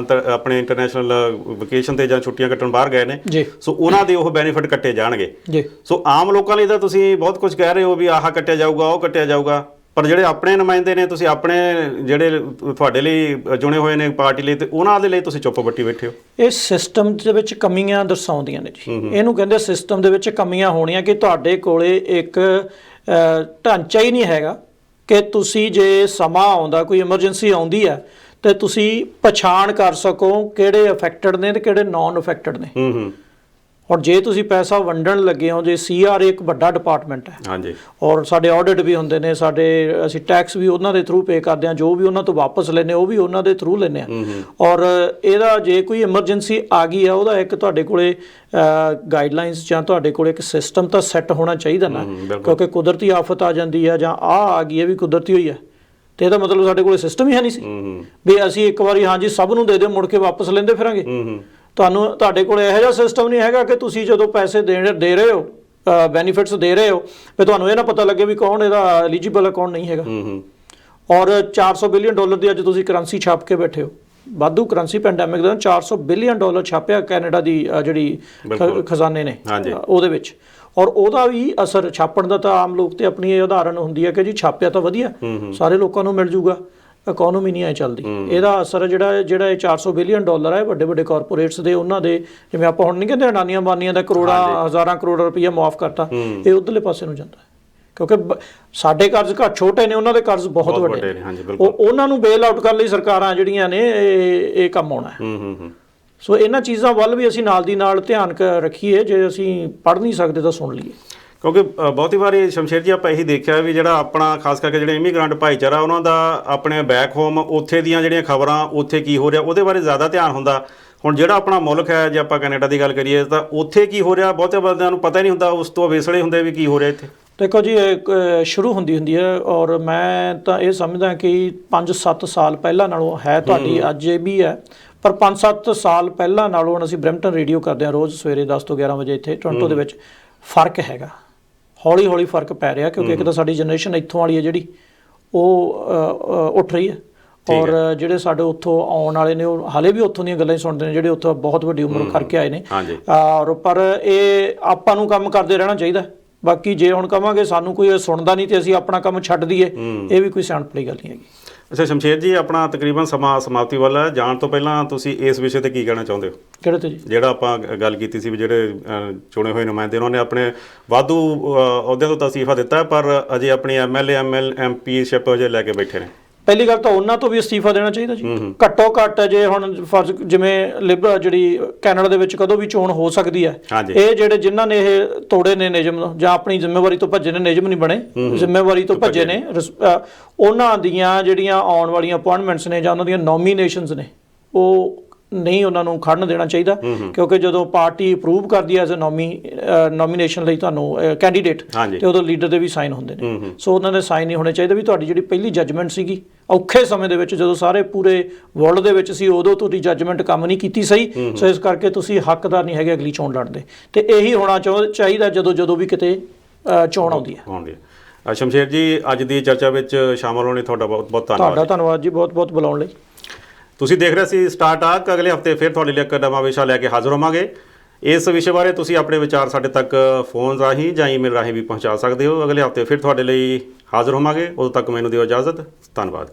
ਆਪਣੇ ਇੰਟਰਨੈਸ਼ਨਲ ਵਕੇਸ਼ਨ ਤੇ ਜਾਂ ਛੁੱਟੀਆਂ ਕੱਟਣ ਬਾਹਰ ਗਏ ਨੇ, ਸੋ ਉਹਨਾਂ ਦੇ ਉਹ ਬੈਨੀਫਿਟ ਕੱਟੇ ਜਾਣਗੇ। ਸੋ ਆਮ ਲੋਕਾਂ ਲਈ ਤਾਂ ਤੁਸੀਂ ਬਹੁਤ ਕੁਝ ਕਹਿ ਰਹੇ ਹੋ ਵੀ ਆਹ ਕੱਟਿਆ ਜਾਊਗਾ, ਉਹ ਕੱਟਿਆ ਜਾਊਗਾ, ਪਰ ਜਿਹੜੇ ਆਪਣੇ ਨੁਮਾਇੰਦੇ ਨੇ, ਤੁਸੀਂ ਆਪਣੇ ਜਿਹੜੇ ਤੁਹਾਡੇ ਲਈ ਚੁਣੇ ਹੋਏ ਨੇ ਪਾਰਟੀ ਲਈ, ਤੇ ਉਹਨਾਂ ਦੇ ਲਈ ਤੁਸੀਂ ਚੁੱਪ ਬੱਟੀ ਬੈਠੇ ਹੋ। ਇਹ ਸਿਸਟਮ ਦੇ ਵਿੱਚ ਕਮੀਆਂ ਦਰਸਾਉਂਦੀਆਂ ਨੇ ਜੀ। ਇਹਨੂੰ ਕਹਿੰਦੇ ਸਿਸਟਮ ਦੇ ਵਿੱਚ ਕਮੀਆਂ ਹੋਣੀਆਂ ਕਿ ਤੁਹਾਡੇ ਕੋਲੇ ਇੱਕ ਢਾਂਚਾ ਹੀ ਨਹੀਂ ਹੈਗਾ ਕਿ ਤੁਸੀਂ ਜੇ ਸਮਾਂ ਆਉਂਦਾ, ਕੋਈ ਐਮਰਜੈਂਸੀ ਆਉਂਦੀ ਹੈ ਤੇ ਤੁਸੀਂ ਪਛਾਣ ਕਰ ਸਕੋ ਕਿਹੜੇ ਅਫੈਕਟਡ ਨੇ ਤੇ ਕਿਹੜੇ ਨਾਨ ਅਫੈਕਟਡ ਨੇ। ਹੁਣ ਜੇ ਤੁਸੀਂ ਪੈਸਾ ਵੰਡਣ ਲੱਗੇ ਹੋ, ਜੇ CRA ਇੱਕ ਵੱਡਾ ਡਿਪਾਰਟਮੈਂਟ ਹੈ, ਹਾਂਜੀ, ਔਰ ਸਾਡੇ ਆਡਿਟ ਵੀ ਹੁੰਦੇ ਨੇ, ਅਸੀਂ ਟੈਕਸ ਵੀ ਉਹਨਾਂ ਦੇ ਥਰੂ ਪੇ ਕਰਦੇ ਹਾਂ, ਜੋ ਵੀ ਉਹਨਾਂ ਤੋਂ ਵਾਪਸ ਲੈਂਦੇ ਉਹ ਵੀ ਉਹਨਾਂ ਦੇ ਥਰੂ ਲੈਂਦੇ ਹਾਂ। ਔਰ ਇਹਦਾ ਜੇ ਕੋਈ ਐਮਰਜੈਂਸੀ ਆ ਗਈ ਆ, ਉਹਦਾ ਇੱਕ ਤੁਹਾਡੇ ਕੋਲੇ ਗਾਈਡਲਾਈਨਸ ਜਾਂ ਤੁਹਾਡੇ ਕੋਲ ਇੱਕ ਸਿਸਟਮ ਤਾਂ ਸੈੱਟ ਹੋਣਾ ਚਾਹੀਦਾ ਨਾ, ਕਿਉਂਕਿ ਕੁਦਰਤੀ ਆਫਤ ਆ ਜਾਂਦੀ ਹੈ ਜਾਂ ਆ ਗਈ, ਇਹ ਵੀ ਕੁਦਰਤੀ ਹੋਈ ਹੈ, ਤੇ ਇਹਦਾ ਮਤਲਬ ਸਾਡੇ ਕੋਲ ਸਿਸਟਮ ਹੀ ਹੈ ਨਹੀਂ ਸੀ ਵੀ ਅਸੀਂ ਇੱਕ ਵਾਰੀ ਹਾਂਜੀ ਸਭ ਨੂੰ ਦੇ ਦਿਓ ਮੁੜ ਕੇ ਵਾਪਸ ਲੈਂਦੇ ਫਿਰਾਂਗੇ। ਤੁਹਾਡੇ ਕੋਲ ਇਹੋ ਜਿਹਾ ਸਿਸਟਮ ਨਹੀਂ ਹੈਗਾ ਕਿ ਤੁਸੀਂ ਜਦੋਂ ਪੈਸੇ ਦੇ ਰਹੇ ਹੋ, ਬੈਨੀਫਿਟਸ ਦੇ ਰਹੇ ਹੋ, ਫਿਰ ਤੁਹਾਨੂੰ ਇਹ ਨਾ ਪਤਾ ਲੱਗੇ ਵੀ ਕੌਣ ਇਹਦਾ ਐਲੀਜੀਬਲ ਹੈ ਕੌਣ ਨਹੀਂ ਹੈਗਾ। ਔਰ $400 ਬਿਲੀਅਨ ਦੀ ਅੱਜ ਤੁਸੀਂ ਕਰੰਸੀ ਛਾਪ ਕੇ ਬੈਠੇ ਹੋ, ਵਾਧੂ ਕਰੰਸੀ ਪੈਂਡੈਮਿਕ ਦੇ $400 ਬਿਲੀਅਨ ਛਾਪਿਆ ਕੈਨੇਡਾ ਦੀ ਜਿਹੜੀ ਖਜ਼ਾਨੇ ਨੇ ਉਹਦੇ ਵਿੱਚ, ਔਰ ਉਹਦਾ ਵੀ ਅਸਰ ਛਾਪਣ ਦਾ ਤਾਂ ਆਮ ਲੋਕ ਤੇ ਆਪਣੀ ਇਹ ਉਦਾਹਰਨ ਹੁੰਦੀ ਹੈ ਕਿ ਜੀ ਛਾਪਿਆ ਤਾਂ ਵਧੀਆ, ਸਾਰੇ ਲੋਕਾਂ ਨੂੰ ਮਿਲ ਜੂਗਾ, ਇਕੋਨਮੀ ਨਹੀਂ ਐ ਚੱਲਦੀ। ਇਹਦਾ ਅਸਰ ਜਿਹੜਾ ਇਹ $400 ਬਿਲੀਅਨ ਹੈ ਵੱਡੇ ਵੱਡੇ ਕਾਰਪੋਰੇਟਸ ਦੇ, ਉਹਨਾਂ ਦੇ, ਜਿਵੇਂ ਆਪਾਂ ਹੁਣ ਨਹੀਂ ਕਹਿੰਦੇ ਅਡਾਨੀਆਂ ਬਾਨੀਆਂ ਦਾ ਕਰੋੜਾਂ ਹਜ਼ਾਰਾਂ ਕਰੋੜ ਰੁਪਈਆ ਮੁਆਫ ਕਰਤਾ, ਇਹ ਉਧਰਲੇ ਪਾਸੇ ਨੂੰ ਜਾਂਦਾ, ਕਿਉਂਕਿ ਸਾਡੇ ਕਰਜ਼ ਘੱਟ ਛੋਟੇ ਨੇ, ਉਹਨਾਂ ਦੇ ਕਰਜ਼ ਬਹੁਤ ਵੱਡੇ ਨੇ। ਉਹਨਾਂ ਨੂੰ ਬੇਲ ਆਊਟ ਕਰਨ ਲਈ ਸਰਕਾਰਾਂ ਜਿਹੜੀਆਂ ਨੇ ਇਹ ਕੰਮ ਆਉਣਾ ਹੈ। ਸੋ ਇਹਨਾਂ ਚੀਜ਼ਾਂ ਵੱਲ ਵੀ ਅਸੀਂ ਨਾਲ ਦੀ ਨਾਲ ਧਿਆਨ ਰੱਖੀਏ, ਜੇ ਅਸੀਂ ਪੜ੍ਹ ਨਹੀਂ ਸਕਦੇ ਤਾਂ ਸੁਣ ਲਈਏ। ਕਿਉਂਕਿ ਬਹੁਤੀ ਵਾਰੀ ਸ਼ਮਸ਼ੇਰ ਜੀ ਆਪਾਂ ਇਹੀ ਦੇਖਿਆ ਵੀ ਜਿਹੜਾ ਆਪਣਾ ਖਾਸ ਕਰਕੇ ਜਿਹੜੇ ਇਮੀਗ੍ਰੈਂਟ ਭਾਈਚਾਰਾ, ਉਹਨਾਂ ਦਾ ਆਪਣੇ ਬੈਕ ਹੋਮ ਉੱਥੇ ਦੀਆਂ ਜਿਹੜੀਆਂ ਖਬਰਾਂ, ਉੱਥੇ ਕੀ ਹੋ ਰਿਹਾ ਉਹਦੇ ਬਾਰੇ ਜ਼ਿਆਦਾ ਧਿਆਨ ਹੁੰਦਾ। ਹੁਣ ਜਿਹੜਾ ਆਪਣਾ ਮੁਲਕ ਹੈ, ਜੇ ਆਪਾਂ ਕੈਨੇਡਾ ਦੀ ਗੱਲ ਕਰੀਏ, ਤਾਂ ਉੱਥੇ ਕੀ ਹੋ ਰਿਹਾ ਬਹੁਤੇ ਬੰਦਿਆਂ ਨੂੰ ਪਤਾ ਹੀ ਨਹੀਂ ਹੁੰਦਾ, ਉਸ ਤੋਂ ਵੇਸਲੇ ਹੁੰਦੇ ਵੀ ਕੀ ਹੋ ਰਿਹਾ ਇੱਥੇ। ਦੇਖੋ ਜੀ, ਸ਼ੁਰੂ ਹੁੰਦੀ ਹੈ, ਔਰ ਮੈਂ ਤਾਂ ਇਹ ਸਮਝਦਾ ਕਿ 5-7 ਸਾਲ ਪਹਿਲਾਂ ਨਾਲੋਂ ਹੈ, ਤੁਹਾਡੀ ਅੱਜ ਇਹ ਵੀ ਹੈ, ਪਰ 5-7 ਸਾਲ ਪਹਿਲਾਂ ਨਾਲੋਂ ਹੁਣ ਅਸੀਂ ਬਰੈਂਪਟਨ ਰੇਡੀਓ ਕਰਦੇ ਹਾਂ ਰੋਜ਼ ਸਵੇਰੇ 10 ਤੋਂ 11 ਵਜੇ ਇੱਥੇ ਟੋਰਾਂਟੋ ਦੇ ਵਿੱਚ, ਫਰਕ ਹੈਗਾ, ਹੌਲੀ ਹੌਲੀ ਫਰਕ ਪੈ ਰਿਹਾ, ਕਿਉਂਕਿ ਇੱਕ ਤਾਂ ਸਾਡੀ ਜਨਰੇਸ਼ਨ ਇੱਥੋਂ ਵਾਲੀ ਹੈ ਜਿਹੜੀ ਉਹ ਉੱਠ ਰਹੀ ਹੈ, ਔਰ ਜਿਹੜੇ ਸਾਡੇ ਉੱਥੋਂ ਆਉਣ ਵਾਲੇ ਨੇ ਉਹ ਹਾਲੇ ਵੀ ਉੱਥੋਂ ਦੀਆਂ ਗੱਲਾਂ ਹੀ ਸੁਣਦੇ ਨੇ, ਜਿਹੜੇ ਉੱਥੋਂ ਬਹੁਤ ਵੱਡੀ ਉਮਰ ਕਰਕੇ ਆਏ ਨੇ। ਔਰ ਪਰ ਇਹ ਆਪਾਂ ਨੂੰ ਕੰਮ ਕਰਦੇ ਰਹਿਣਾ ਚਾਹੀਦਾ। ਬਾਕੀ ਜੇ ਹੁਣ ਕਹਾਂਗੇ ਸਾਨੂੰ ਕੋਈ ਸੁਣਦਾ ਨਹੀਂ ਤੇ ਅਸੀਂ ਆਪਣਾ ਕੰਮ ਛੱਡ ਦਈਏ, ਇਹ ਵੀ ਕੋਈ ਸਿਆਣਪ ਵਾਲੀ ਗੱਲ ਨਹੀਂ ਹੈਗੀ। ਅੱਛਾ ਸ਼ਮਸ਼ੇਰ ਜੀ, ਆਪਣਾ ਤਕਰੀਬਨ ਸਮਾਂ ਸਮਾਪਤੀ ਵੱਲ ਹੈ, ਜਾਣ ਤੋਂ ਪਹਿਲਾਂ ਤੁਸੀਂ ਇਸ ਵਿਸ਼ੇ ਤੇ ਕੀ ਕਹਿਣਾ ਚਾਹੁੰਦੇ ਹੋ? ਕਿਹੜੇ ਤੇ ਜੀ? ਜਿਹੜਾ ਆਪਾਂ ਗੱਲ ਕੀਤੀ ਸੀ ਵੀ ਜਿਹੜੇ ਚੁਣੇ ਹੋਏ ਨੁਮਾਇੰਦੇ ਉਹਨਾਂ ਨੇ ਆਪਣੇ ਵਾਧੂ ਅਹੁਦਿਆਂ ਤੋਂ ਤਸੀਫਾ ਦਿੱਤਾ, ਪਰ ਅਜੇ ਆਪਣੀ MLA MPਸ਼ਿਪ ਅਜੇ ਲੈ ਕੇ ਬੈਠੇ ਨੇ। ਪਹਿਲੀ ਗੱਲ ਤਾਂ ਉਹਨਾਂ ਤੋਂ ਵੀ ਅਸਤੀਫਾ ਦੇਣਾ ਚਾਹੀਦਾ ਜੀ, ਘੱਟੋ ਘੱਟ। ਜੇ ਹੁਣ ਫਰਜ਼ ਜਿਵੇਂ ਲਿਬਰਲ ਜਿਹੜੀ ਕੈਨੇਡਾ ਦੇ ਵਿੱਚ ਕਦੋਂ ਵੀ ਚੋਣ ਹੋ ਸਕਦੀ ਹੈ, ਇਹ ਜਿਹੜੇ ਜਿਨ੍ਹਾਂ ਨੇ ਇਹ ਤੋੜੇ ਨੇ ਨਿਯਮ ਜਾਂ ਆਪਣੀ ਜ਼ਿੰਮੇਵਾਰੀ ਤੋਂ ਭੱਜੇ ਨੇ, ਨਿਯਮ ਨਹੀਂ ਬਣੇ, ਜ਼ਿੰਮੇਵਾਰੀ ਤੋਂ ਭੱਜੇ ਨੇ, ਉਹਨਾਂ ਦੀਆਂ ਜਿਹੜੀਆਂ ਆਉਣ ਵਾਲੀਆਂ ਅਪੁਆਇੰਟਮੈਂਟਸ ਨੇ ਜਾਂ ਉਹਨਾਂ ਦੀਆਂ ਨੋਮੀਨੇਸ਼ਨਸ ਨੇ, ਉਹ ਨਹੀਂ ਉਹਨਾਂ ਨੂੰ ਖੜਨ ਦੇਣਾ ਚਾਹੀਦਾ, ਕਿਉਂਕਿ ਜਦੋਂ ਪਾਰਟੀ ਅਪਰੂਵ ਕਰਦੀ ਹੈ ਐਜ਼ ਅ ਨੋਮੀਨੇਸ਼ਨ ਲਈ ਤੁਹਾਨੂੰ ਕੈਂਡੀਡੇਟ, ਤੇ ਉਦੋਂ ਲੀਡਰ ਦੇ ਵੀ ਸਾਈਨ ਹੁੰਦੇ ਨੇ। ਸੋ ਉਹਨਾਂ ਦੇ ਸਾਈਨ ਨਹੀਂ ਹੋਣੇ ਚਾਹੀਦੇ ਵੀ ਤੁਹਾਡੀ ਜਿਹੜੀ ਪਹਿਲੀ ਜੱਜਮੈਂਟ ਸੀਗੀ ਔਖੇ ਸਮੇਂ ਦੇ ਵਿੱਚ, ਜਦੋਂ ਸਾਰੇ ਪੂਰੇ ਵਰਲਡ ਦੇ ਵਿੱਚ ਸੀ, ਉਦੋਂ ਤੁਹਾਡੀ ਜੱਜਮੈਂਟ ਕੰਮ ਨਹੀਂ ਕੀਤੀ ਸਹੀ, ਸੋ ਇਸ ਕਰਕੇ ਤੁਸੀਂ ਹੱਕਦਾਰ ਨਹੀਂ ਹੈਗੇ ਅਗਲੀ ਚੋਣ ਲੜਨ ਦੇ। ਤੇ ਇਹੀ ਹੋਣਾ ਚਾਹੀਦਾ ਜਦੋਂ ਵੀ ਕਿਤੇ ਚੋਣ ਆਉਂਦੀ ਹੈ। ਸ਼ਮਸ਼ੇਰ ਜੀ, ਅੱਜ ਦੀ ਚਰਚਾ ਵਿੱਚ ਸ਼ਾਮਲ ਹੋਣੇ ਤੁਹਾਡਾ ਬਹੁਤ ਬਹੁਤ ਧੰਨਵਾਦ। ਤੁਹਾਡਾ ਧੰਨਵਾਦ ਜੀ, ਬਹੁਤ ਬਹੁਤ ਬੁਲਾਉਣ ਲਈ। ਤੁਸੀਂ ਦੇਖ ਰਹੇ ਸੀ ਸਟਾਰ ਟਾਕ। ਅਗਲੇ ਹਫਤੇ ਫਿਰ ਤੁਹਾਡੇ ਲਈ ਇੱਕ ਨਵਾਂ ਵਿਸ਼ਾ ਲੈ ਕੇ ਹਾਜ਼ਰ ਹੋਵਾਂਗੇ। ਇਸ ਵਿਸ਼ੇ ਬਾਰੇ ਤੁਸੀਂ ਆਪਣੇ ਵਿਚਾਰ ਸਾਡੇ ਤੱਕ ਫੋਨ ਰਾਹੀਂ ਜਾਂ ਈਮੇਲ ਰਾਹੀਂ ਵੀ ਪਹੁੰਚਾ ਸਕਦੇ ਹੋ। ਅਗਲੇ ਹਫ਼ਤੇ ਫਿਰ ਤੁਹਾਡੇ ਲਈ ਹਾਜ਼ਰ ਹੋਵਾਂਗੇ। ਉਦੋਂ ਤੱਕ ਮੈਨੂੰ ਦਿਓ ਇਜਾਜ਼ਤ। ਧੰਨਵਾਦ।